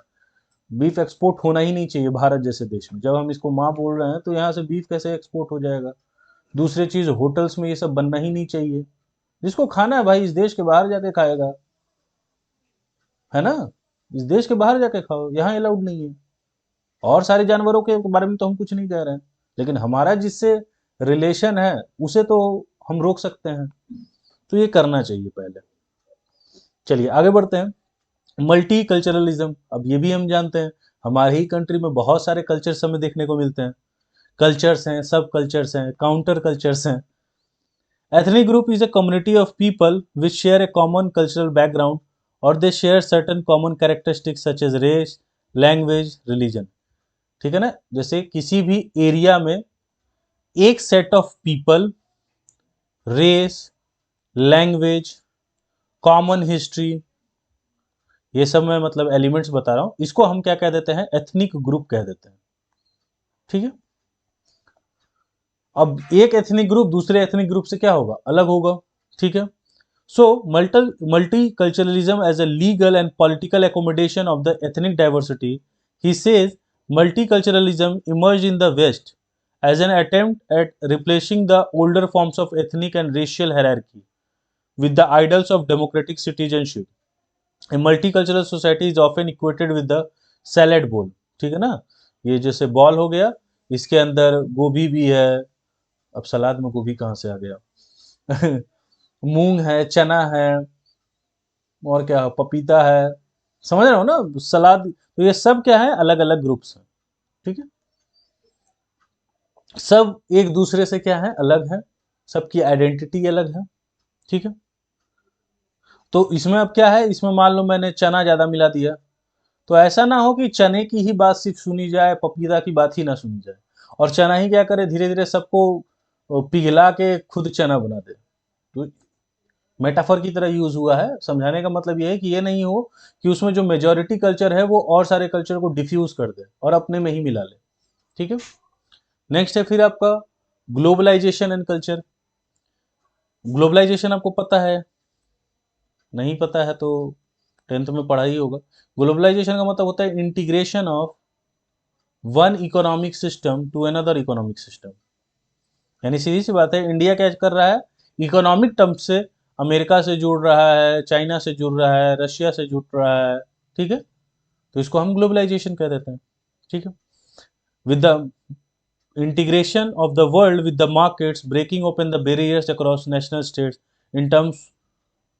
बीफ एक्सपोर्ट होना ही नहीं चाहिए भारत जैसे देश में, जब हम इसको माँ बोल रहे हैं तो यहाँ से बीफ कैसे एक्सपोर्ट हो जाएगा? दूसरी चीज, होटल्स में ये सब बनना ही नहीं चाहिए। जिसको खाना है भाई इस देश के बाहर जाके खाएगा, है ना, इस देश के बाहर जाके खाओ, यहाँ अलाउड नहीं है। और सारे जानवरों के बारे में तो हम कुछ नहीं कह रहे हैं, लेकिन हमारा जिससे रिलेशन है उसे तो हम रोक सकते हैं, तो ये करना चाहिए पहले। चलिए आगे बढ़ते हैं। मल्टी कल्चरलिज्म, अब ये भी हम जानते हैं हमारे ही कंट्री में बहुत सारे कल्चर्स हमें देखने को मिलते हैं। कल्चर्स हैं, सब कल्चर्स हैं, काउंटर कल्चर्स हैं। Ethnic group is a community of people which share a common cultural background or they share certain common characteristics such as race, language, religion, ठीक है ना। जैसे किसी भी एरिया में एक set of people, race, language, common history, ये सब मैं मतलब एलिमेंट्स बता रहा हूं, इसको हम क्या कह देते हैं? एथनिक ग्रुप कह देते हैं, ठीक है। अब एक एथनिक ग्रुप दूसरे एथनिक ग्रुप से क्या होगा, अलग होगा। ठीक है। सो multiculturalism as a legal and political accommodation of the ethnic diversity, he says multiculturalism emerged in the West as an attempt at replacing the older forms of ethnic and racial hierarchy with the ideals of democratic citizenship. A multicultural society is often equated with the salad bowl। ठीक है ना, ये जैसे बॉल हो गया, इसके अंदर गोभी भी है। अब सलाद में गोभी कहाँ से आ गया मूंग है, चना है, और क्या है, पपीता है। समझ रहे हो ना, सलाद। तो ये सब क्या है, अलग अलग ग्रुप्स हैं। ठीक है। सब एक दूसरे से क्या है, अलग है। सबकी आइडेंटिटी अलग है। ठीक है। तो इसमें अब क्या है, इसमें मान लो मैंने चना ज्यादा मिला दिया, तो ऐसा ना हो कि चने की ही बात सिर्फ सुनी जाए, पपीता की बात ही ना सुनी जाए, और चना ही क्या करे, धीरे धीरे सबको पिघला के खुद चना बना दे। तो मेटाफर की तरह यूज हुआ है। समझाने का मतलब ये है कि ये नहीं हो कि उसमें जो मेजोरिटी कल्चर है वो और सारे कल्चर को डिफ्यूज कर दे और अपने में ही मिला ले। ठीक है। नेक्स्ट है फिर आपका ग्लोबलाइजेशन एंड कल्चर। ग्लोबलाइजेशन आपको पता है, नहीं पता है तो टेंथ में पढ़ा ही होगा। ग्लोबलाइजेशन का मतलब होता है integration of one economic system to another economic system. यानी सीधी सी बात है, इंडिया क्या कर रहा है, इकोनॉमिक टर्म से अमेरिका से जुड़ रहा है, चाइना से जुड़ रहा है, रशिया से जुड़ रहा है। ठीक है। तो इसको हम ग्लोबलाइजेशन कह देते हैं। ठीक है। With the integration of the world with the markets, breaking open the barriers across national states in terms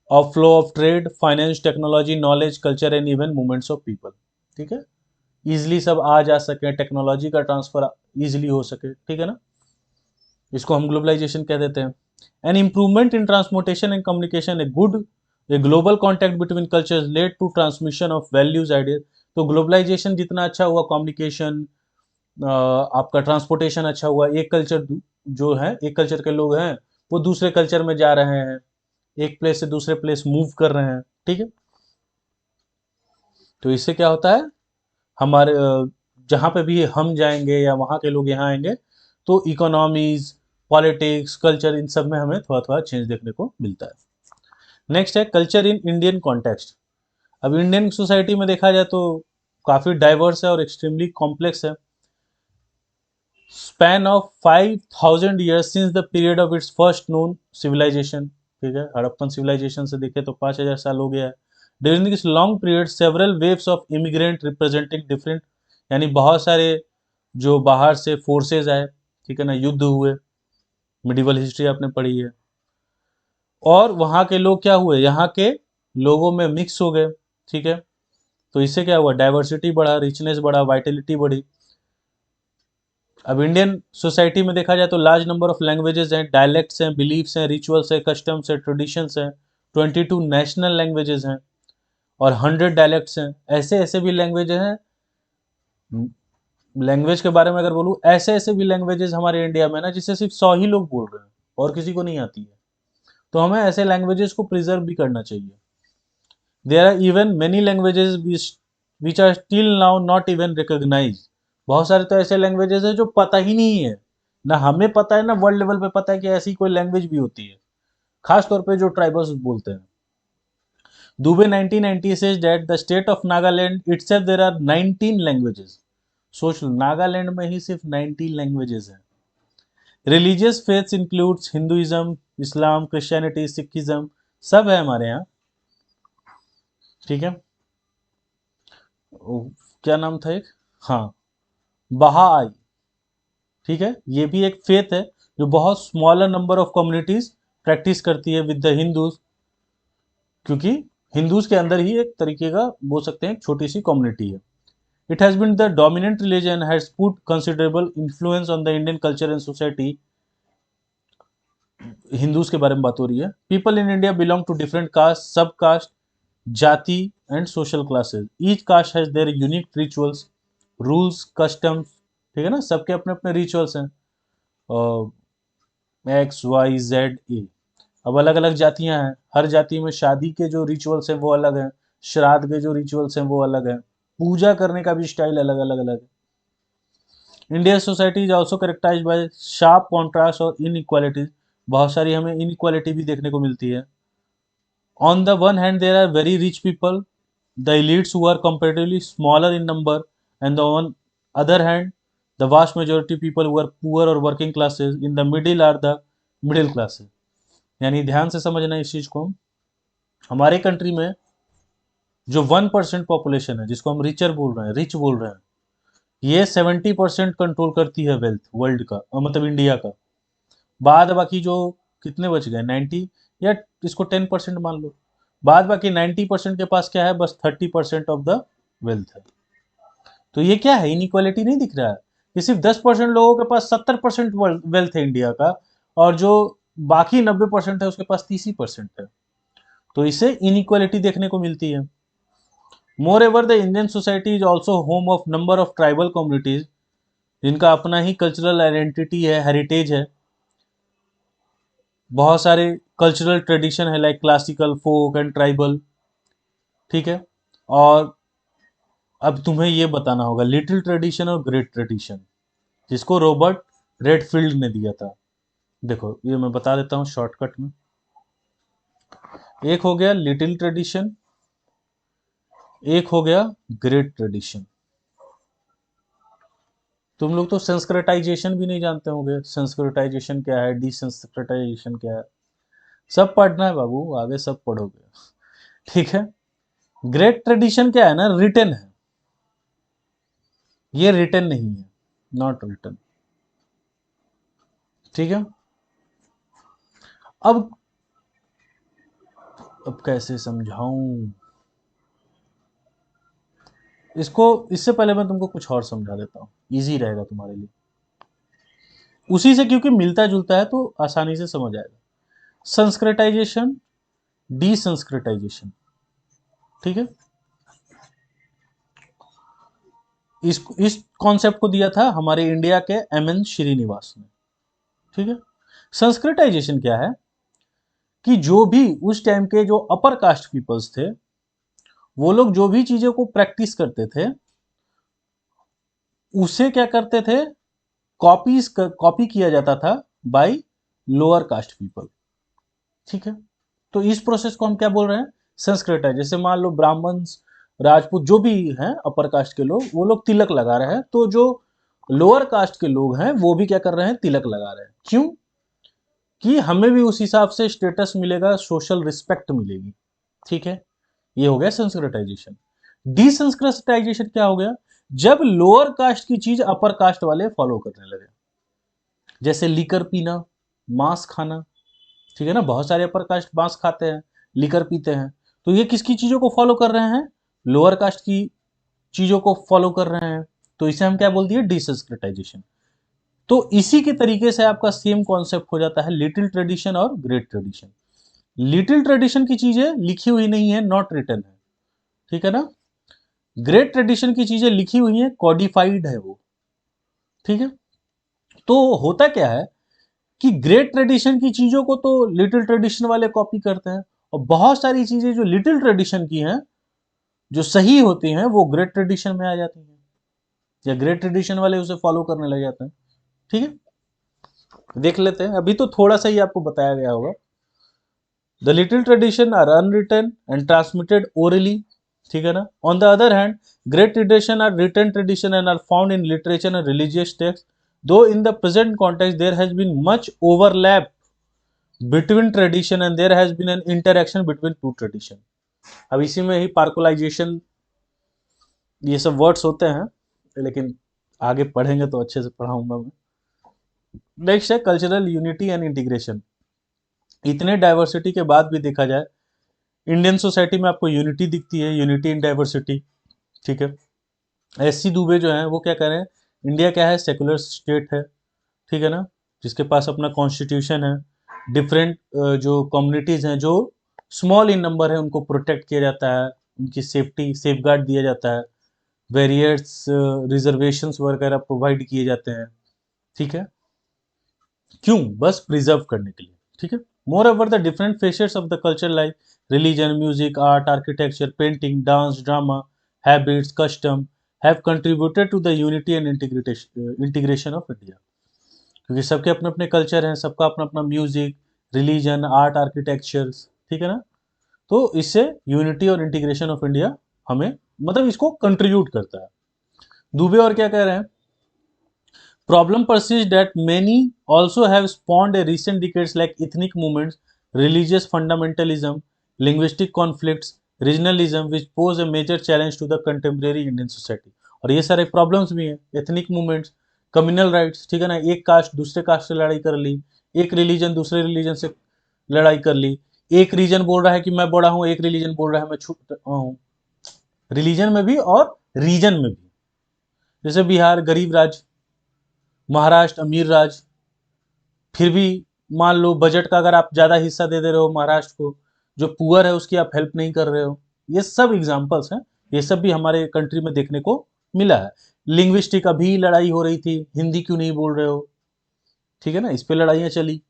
of flow of trade, finance, technology, knowledge, culture and even movements of people। ठीक है। इजिली सब आ जा सके, टेक्नोलॉजी का ट्रांसफर इजिली हो सके। ठीक है ना, इसको हम ग्लोबलाइजेशन कह देते हैं। An improvement in transportation and communication, a global contact between cultures led to transmission of values ideas. तो ग्लोबलाइजेशन जितना अच्छा हुआ, कम्युनिकेशन, आपका ट्रांसपोर्टेशन अच्छा हुआ, एक कल्चर जो है, एक कल्चर के लोग हैं वो दूसरे कल्चर में जा रहे हैं, एक प्लेस से दूसरे प्लेस मूव कर रहे हैं। ठीक है। तो इससे क्या होता है, हमारे जहाँ पे भी हम जाएंगे या वहाँ के लोग यहाँ आएंगे, तो इकोनॉमीज, पॉलिटिक्स, कल्चर, इन सब में हमें थोड़ा थोड़ा चेंज देखने को मिलता है। नेक्स्ट है कल्चर इन इंडियन कॉन्टेक्स्ट। अब इंडियन सोसाइटी में देखा जाए तो काफ़ी डाइवर्स है और एक्सट्रीमली कॉम्प्लेक्स है। Span of 5000 years since the period of its first known civilisation. ठीक है, हड़प्पन सिविलाइजेशन से देखे तो 5000 साल हो गया है। During this long period several waves of immigrant representing different, यानी बहुत सारे जो बाहर से फोर्सेज आए, ठीक है ना, युद्ध हुए, मिडिवल हिस्ट्री आपने पढ़ी है, और वहाँ के लोग क्या हुए, यहाँ के लोगों में मिक्स हो गए। ठीक है। तो इससे क्या हुआ, डाइवर्सिटी बढ़ा, रिचनेस बढ़ा, वाइटलिटी बढ़ी। अब इंडियन सोसाइटी में देखा जाए तो लार्ज नंबर ऑफ लैंग्वेजेस हैं, डायलेक्ट्स हैं, बिलीफ्स हैं, रिचुअल्स हैं, कस्टम्स हैं, ट्रेडिशंस हैं। 22 नेशनल लैंग्वेजेस हैं और 100 डायलेक्ट्स हैं। ऐसे ऐसे भी लैंग्वेजेस हैं, लैंग्वेज के बारे में अगर बोलूँ, ऐसे ऐसे भी लैंग्वेजेस हमारे इंडिया में ना जिसे सिर्फ 100 ही लोग बोल रहे हैं और किसी को नहीं आती है। तो हमें ऐसे लैंग्वेजेस को प्रिजर्व भी करना चाहिए। There are even many languages which are still now not even recognise. बहुत सारे तो ऐसे लैंग्वेजेस है जो पता ही नहीं है, ना हमें पता है ना वर्ल्ड लेवल पे पता है कि ऐसी कोई लैंग्वेज भी होती है, खास तौर पे जो ट्राइबल्स बोलते हैं। Dubey 1990 says that the state of Nagaland itself there are 19 languages। सोच लो, नागालैंड में ही सिर्फ 19 लैंग्वेजेस हैं। रिलीजियस फेथ्स इंक्लूड्स हिंदुइज्म, इस्लाम, क्रिश्चियनिटी, सिखिज्म, सब है हमारे यहाँ। ठीक है। क्या नाम था एक, हाँ, बहाई। ठीक है, ये भी एक फेथ है जो बहुत smaller number of communities practice करती है विद द हिंदूज, क्योंकि हिंदूज के अंदर ही एक तरीके का बोल सकते हैं छोटी सी कम्युनिटी है। It has been the dominant religion, has put considerable influence on the Indian culture and society. Hindus के बारे में बात हो रही है। People in India belong to different caste, sub caste, jati and social classes. Each caste has their unique rituals, rules, customs. ठीक है ना, सबके अपने अपने रिचुअल्स हैं। एक्स वाई जेड ए, अब अलग अलग जातियां हैं, हर जाति में शादी के जो रिचुअल्स हैं वो अलग हैं, श्राद्ध के जो रिचुअल्स हैं वो अलग हैं, पूजा करने का भी स्टाइल अलग अलग अलग है। Indian society is also characterise by sharp contrast और इनइक्वालिटीज, बहुत सारी हमें इनइक्वालिटी भी देखने को मिलती है। On the one hand there are very rich people, the elites who are comparatively smaller in number, and the on other hand the vast majority people who are poor or working classes, in the middle are the middle classes। यानी ध्यान से समझना इस चीज को, हमारे कंट्री में जो 1% पॉपुलेशन है जिसको हम रिचर बोल रहे हैं, रिच बोल रहे हैं, ये 70% कंट्रोल करती है वेल्थ वर्ल्ड का, मतलब इंडिया का। बाद बाकी जो कितने बच गए 90, या इसको 10% मान लो, बाद बाकी 90% के पास क्या है, बस 30% ऑफ द वेल्थ है। तो ये क्या है, इनइक्वालिटी नहीं दिख रहा है कि सिर्फ 10% लोगों के पास 70% वेल्थ है इंडिया का, और जो बाकी 90% है उसके पास 30% है। तो इससे इनइक्वालिटी देखने को मिलती है। Moreover the Indian society is also home of number of tribal communities, जिनका अपना ही कल्चरल आइडेंटिटी है, हेरिटेज है, बहुत सारे कल्चरल ट्रेडिशन है, like classical, folk and tribal. ठीक है, और अब तुम्हें ये बताना होगा लिटिल ट्रेडिशन और ग्रेट ट्रेडिशन, जिसको रॉबर्ट रेडफील्ड ने दिया था। देखो ये मैं बता देता हूँ शॉर्टकट में। एक हो गया लिटिल ट्रेडिशन, एक हो गया ग्रेट ट्रेडिशन। तुम लोग तो संस्कृताइजेशन भी नहीं जानते होंगे, संस्कृताइजेशन क्या है, डिसंस्कृताइजेशन क्या है, सब पढ़ना है बाबू, आगे सब पढ़ोगे। ठीक है, ग्रेट ट्रेडिशन क्या है ना, रिटन है, ये रिटन नहीं है, नॉट रिटन। ठीक है, अब कैसे समझाऊं इसको, इससे पहले मैं तुमको कुछ और समझा देता हूं, इजी रहेगा तुम्हारे लिए, उसी से क्योंकि मिलता जुलता है तो आसानी से समझ आएगा। संस्कृताइजेशन, डिसंस्कृताइजेशन। ठीक है, इस कॉन्सेप्ट को दिया था हमारे इंडिया के एमएन श्रीनिवास ने। ठीक है, संस्कृताइजेशन क्या है कि जो भी उस टाइम के जो अपर कास्ट पीपल्स थे, वो लोग जो भी चीजों को प्रैक्टिस करते थे उसे क्या करते थे, कॉपी किया जाता था बाय लोअर कास्ट पीपल। ठीक है, तो इस प्रोसेस को हम क्या बोल रहे हैं, संस्कृताइज। जैसे मान लो ब्राह्मण, राजपूत, जो भी हैं अपर कास्ट के लोग, वो लोग तिलक लगा रहे हैं, तो जो लोअर कास्ट के लोग हैं वो भी क्या कर रहे हैं, तिलक लगा रहे हैं। क्यों, कि हमें भी उस हिसाब से स्टेटस मिलेगा, सोशल रिस्पेक्ट मिलेगी। ठीक है, ये हो गया संस्कृताइजेशन। डिसंस्कृताइजेशन क्या हो गया, जब लोअर कास्ट की चीज अपर कास्ट वाले फॉलो करने लगे, जैसे लीकर पीना, मांस खाना। ठीक है ना, बहुत सारे अपर कास्ट मांस खाते हैं, लीकर पीते हैं, तो ये किसकी चीजों को फॉलो कर रहे हैं, लोअर कास्ट की चीजों को फॉलो कर रहे हैं, तो इसे हम क्या बोल दिए, डिसंस्कृताइजेशन। तो इसी के तरीके से आपका सेम कॉन्सेप्ट हो जाता है लिटिल ट्रेडिशन और ग्रेट ट्रेडिशन। लिटिल ट्रेडिशन की चीजें लिखी हुई नहीं है, नॉट रिटन है। ठीक है ना, ग्रेट ट्रेडिशन की चीजें लिखी हुई है, कॉडिफाइड है वो। ठीक है, तो होता क्या है कि ग्रेट ट्रेडिशन की चीजों को तो लिटिल ट्रेडिशन वाले कॉपी करते हैं, और बहुत सारी चीजें जो लिटिल ट्रेडिशन की हैं, जो सही होती हैं, वो ग्रेट ट्रेडिशन में आ जाती हैं, या ग्रेट ट्रेडिशन वाले उसे फॉलो करने लग जाते हैं। ठीक है, देख लेते हैं, अभी तो थोड़ा सा ही आपको बताया गया होगा। The little tradition are unwritten and transmitted orally. ठीक है ना, on the other hand great tradition are written tradition and are found in literature and religious text, though in the present context there has been much overlap between tradition and there has been an interaction between two tradition. अब इसी में ही पार्कोलाइजेशन, ये सब वर्ड्स होते हैं, लेकिन आगे पढ़ेंगे तो अच्छे से पढ़ाऊंगा मैं। नेक्स्ट है कल्चरल यूनिटी एंड इंटीग्रेशन। इतने डाइवर्सिटी के बाद भी देखा जाए, इंडियन सोसाइटी में आपको यूनिटी दिखती है, यूनिटी इन डाइवर्सिटी। ठीक है, एससी दुबे जो है वो क्या कह रहे हैं, इंडिया क्या है, सेकुलर स्टेट है। ठीक है ना, जिसके पास अपना कॉन्स्टिट्यूशन है, डिफरेंट जो कम्युनिटीज हैं जो स्मॉल इन नंबर है उनको प्रोटेक्ट किया जाता है, उनकी सेफ्टी सेफ गार्ड दिया जाता है, वेरियस रिजर्वेशंस वगैरह प्रोवाइड किए जाते हैं। ठीक है, क्यों, बस प्रिजर्व करने के लिए। ठीक है, moreover the different facets of the culture like religion, music, art, architecture, painting, dance, drama, habits, custom, have contributed to the unity and integration of India, क्योंकि सबके अपने अपने कल्चर हैं, सबका अपना अपना म्यूजिक, रिलीजन, आर्ट, आर्किटेक्चर, ठीक है ना। तो इससे यूनिटी और इंटीग्रेशन ऑफ इंडिया हमें मतलब इसको कंट्रीब्यूट करता है। दुबे और क्या कह रहे हैं, problem persists that many also have spawned a recent decades like ethnic movements, religious fundamentalism, linguistic conflicts, regionalism, which pose a major challenge to the contemporary Indian society। और ये सारे प्रॉब्लम्स भी हैं, एथनिक मूवमेंट्स, कम्युनल राइट्स, ठीक है ना, एक कास्ट दूसरे कास्ट से लड़ाई कर ली, एक रिलीजन दूसरे रिलीजन से लड़ाई कर ली, एक रीजन बोल रहा है कि मैं बड़ा हूँ, एक रिलीजन बोल रहा है मैं छोटा हूँ, रिलीजन में भी और रीजन में भी। जैसे बिहार गरीब राज्य, महाराष्ट्र अमीर राज्य, फिर भी मान लो बजट का अगर आप ज़्यादा हिस्सा दे दे रहे हो महाराष्ट्र को, जो पुअर है उसकी आप हेल्प नहीं कर रहे हो। ये सब एग्जाम्पल्स हैं, ये सब भी हमारे कंट्री में देखने को मिला है। लिंग्विस्टिक अभी लड़ाई हो रही थी, हिंदी क्यों नहीं बोल रहे हो, ठीक है ना, इस पे लड़ाइयाँ चली,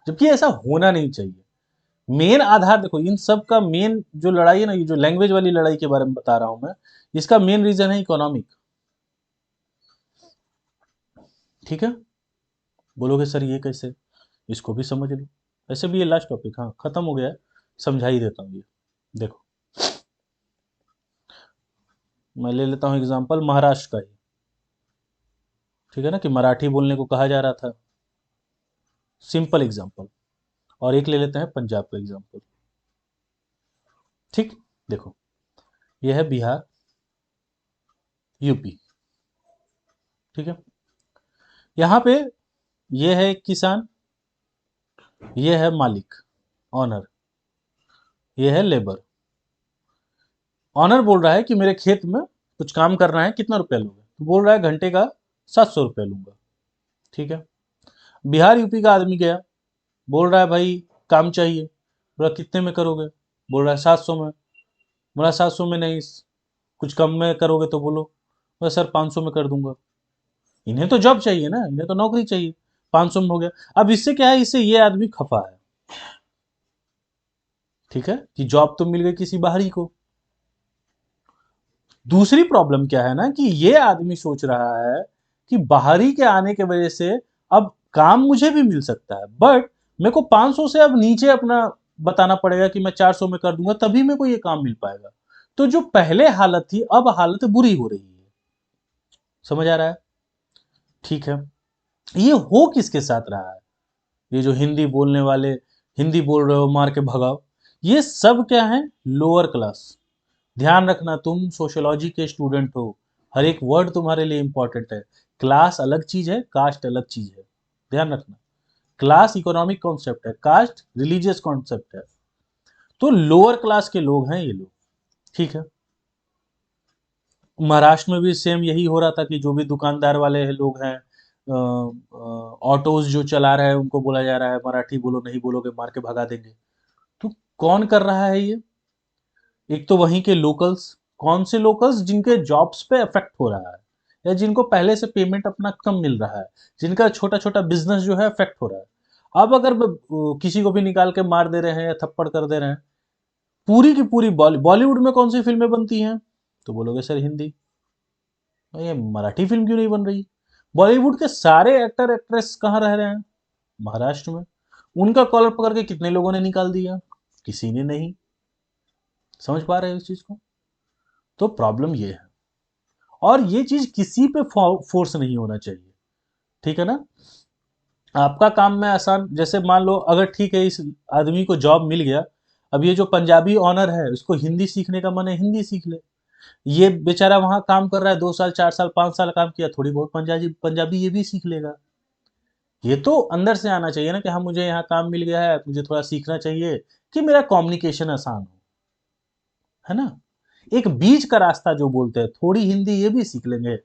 जबकि ऐसा होना नहीं चाहिए। मेन आधार देखो, इन सब का मेन जो लड़ाई है ना, ये जो लैंग्वेज वाली लड़ाई के बारे में बता रहा हूं मैं, इसका मेन रीजन है इकोनॉमिक, ठीक है। बोलोगे सर ये कैसे, इसको भी समझ लो। वैसे भी ये लास्ट टॉपिक हाँ खत्म हो गया है, समझा ही देता हूँ ये। देखो मैं ले लेता हूँ एग्जांपल महाराष्ट्र का ही, ठीक है ना, कि मराठी बोलने को कहा जा रहा था, सिंपल एग्जांपल। और एक ले लेते हैं पंजाब का एग्जांपल, ठीक। देखो ये है बिहार, यूपी, ठीक है। यहाँ पे ये है एक किसान, ये है मालिक, ऑनर, ये है लेबर। ऑनर बोल रहा है कि मेरे खेत में कुछ काम करना है, कितना रुपया लोगे, तो बोल रहा है घंटे का 700 रुपया लूंगा, ठीक है। बिहार यूपी का आदमी गया, बोल रहा है भाई काम चाहिए, बोला कितने में करोगे, बोल रहा है 700 में, बोला 700 में नहीं, कुछ कम में करोगे तो बोलो, बोला सर 500 में कर दूंगा। इन्हें तो जॉब चाहिए ना, इन्हें तो नौकरी चाहिए, 500 में हो गया। अब इससे क्या है, इससे ये आदमी खफा है, ठीक है, कि जॉब तो मिल गई किसी बाहरी को। दूसरी प्रॉब्लम क्या है ना, कि ये आदमी सोच रहा है कि बाहरी के आने के वजह से अब काम मुझे भी मिल सकता है, बट मेरे को 500 से अब नीचे अपना बताना पड़ेगा कि मैं 400 में कर दूंगा, तभी मेरे को ये काम मिल पाएगा। तो जो पहले हालत थी अब हालत बुरी हो रही है, समझ आ रहा है, ठीक है। ये हो किसके साथ रहा है, ये जो हिंदी बोलने वाले, हिंदी बोल रहे हो मार के भगाओ, ये सब क्या है, लोअर क्लास। ध्यान रखना तुम सोशियोलॉजी के स्टूडेंट हो, हर एक वर्ड तुम्हारे लिए इंपॉर्टेंट है। क्लास अलग चीज है, कास्ट अलग चीज है, ध्यान रखना। क्लास इकोनॉमिक कॉन्सेप्ट है, कास्ट रिलीजियस कॉन्सेप्ट है। तो लोअर क्लास के लोग हैं ये लोग, ठीक है। महाराष्ट्र में भी सेम यही हो रहा था कि जो भी दुकानदार वाले लोग हैं, ऑटोज जो चला रहे हैं, उनको बोला जा रहा है मराठी बोलो, नहीं बोलोगे मार के भगा देंगे। तो कौन कर रहा है ये, एक तो वहीं के लोकल्स। कौन से लोकल्स, जिनके जॉब्स पे इफेक्ट हो रहा है, या जिनको पहले से पेमेंट अपना कम मिल रहा है, जिनका छोटा छोटा बिजनेस जो है इफेक्ट हो रहा है। अब अगर किसी को भी निकाल के मार दे रहे हैं या थप्पड़ कर दे रहे हैं, पूरी की पूरी बॉलीवुड में कौन सी फिल्में बनती हैं, तो बोलोगे सर हिंदी। तो ये मराठी फिल्म क्यों नहीं बन रही, बॉलीवुड के सारे एक्टर एक्ट्रेस कहाँ रह रहे हैं, महाराष्ट्र में। उनका कॉलर पकड़ के कितने लोगों ने निकाल दिया, किसी ने नहीं। समझ पा रहे हो इस चीज को, तो प्रॉब्लम ये है। और ये चीज किसी पे फोर्स नहीं होना चाहिए, ठीक है ना। आपका काम में आसान, जैसे मान लो अगर ठीक है इस आदमी को जॉब मिल गया, अब ये जो पंजाबी ऑनर है उसको हिंदी सीखने का मन है, हिंदी सीख ले। ये बेचारा वहां काम कर रहा है, 2 साल 4 साल 5 साल काम किया, थोड़ी बहुत पंजाबी पंजाबी ये भी सीख लेगा। ये तो अंदर से आना चाहिए ना, कि हाँ मुझे यहाँ काम मिल गया है, मुझे थोड़ा सीखना चाहिए कि मेरा कम्युनिकेशन आसान हो, है ना। एक बीच का रास्ता जो बोलते हैं, थोड़ी हिंदी ये भी सीख लेंगे,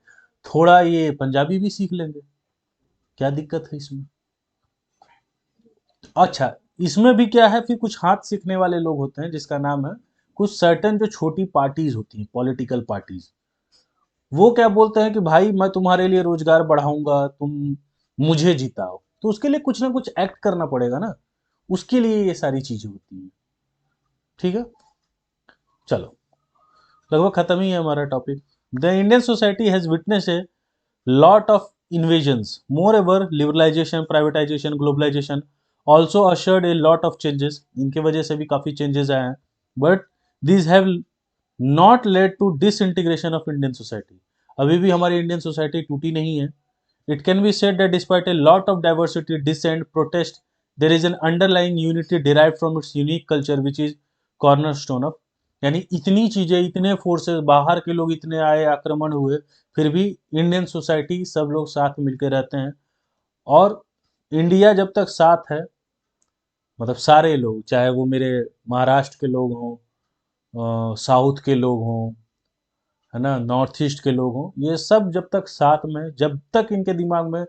थोड़ा ये पंजाबी भी सीख लेंगे, क्या दिक्कत है इसमें। अच्छा, इसमें भी क्या है, फिर कुछ हाथ सीखने वाले लोग होते हैं, जिसका नाम है कुछ सर्टेन जो छोटी पार्टीज होती हैं, पॉलिटिकल पार्टीज। वो क्या बोलते हैं कि भाई मैं तुम्हारे लिए रोजगार बढ़ाऊंगा, तुम मुझे जिताओ, तो उसके लिए कुछ ना कुछ एक्ट करना पड़ेगा ना, उसके लिए ये सारी चीजें होती हैं, ठीक है। चलो लगभग खत्म ही है हमारा topic, the Indian society has witness A lot of invasions. Moreover, liberalization, privatization, globalization also ushered a lot of changes. इनके वजह से भी काफ़ी changes आए हैं. But these have not led to disintegration of Indian society. अभी भी हमारी Indian society टूटी नहीं है. It can be said that despite a lot of diversity, dissent, protest, there is an underlying unity derived from its unique culture, which is cornerstone of. यानी इतनी चीजें, इतने फोर्सेस, बाहर के लोग इतने आए, आक्रमण हुए, फिर भी इंडियन सोसाइटी सब लोग साथ मिलकर रहते हैं. और इंडिया जब तक साथ है, मतलब सारे लोग, चाहे वो मेरे महाराष्ट्र के लोग हों, साउथ के लोग हों, है ना, नॉर्थ ईस्ट के लोग हों, ये सब जब तक साथ में, जब तक इनके दिमाग में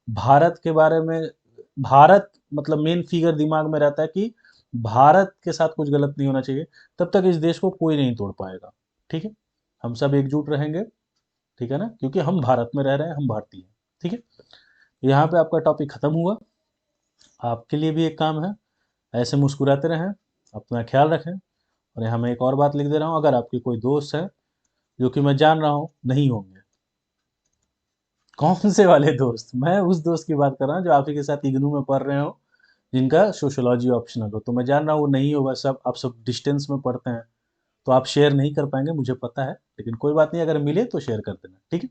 भारत के बारे में, भारत मतलब मेन फिगर दिमाग में रहता है कि भारत के साथ कुछ गलत नहीं होना चाहिए, तब तक इस देश को कोई नहीं तोड़ पाएगा. ठीक है, हम सब एकजुट रहेंगे. ठीक है ना, क्योंकि हम भारत में रह रहे हैं, हम भारतीय हैं. ठीक है, यहाँ पे आपका टॉपिक खत्म हुआ. आपके लिए भी एक काम है, ऐसे मुस्कुराते रहें, अपना ख्याल रखें. और यहाँ मैं एक और बात लिख दे रहा हूँ, अगर आपके कोई दोस्त है, जो कि मैं जान रहा हूँ नहीं होंगे. कौन से वाले दोस्त? मैं उस दोस्त की बात कर रहा हूँ जो आप ही के साथ इग्नू में पढ़ रहे हो, जिनका सोशोलॉजी ऑप्शनल हो. तो मैं जान रहा हूँ वो नहीं होगा, सब आप सब डिस्टेंस में पढ़ते हैं, तो आप शेयर नहीं कर पाएंगे, मुझे पता है. लेकिन कोई बात नहीं, अगर मिले तो शेयर कर देना. ठीक है,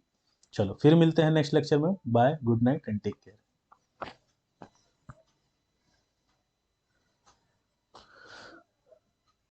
चलो फिर मिलते हैं नेक्स्ट लेक्चर में. Bye, good night and take care.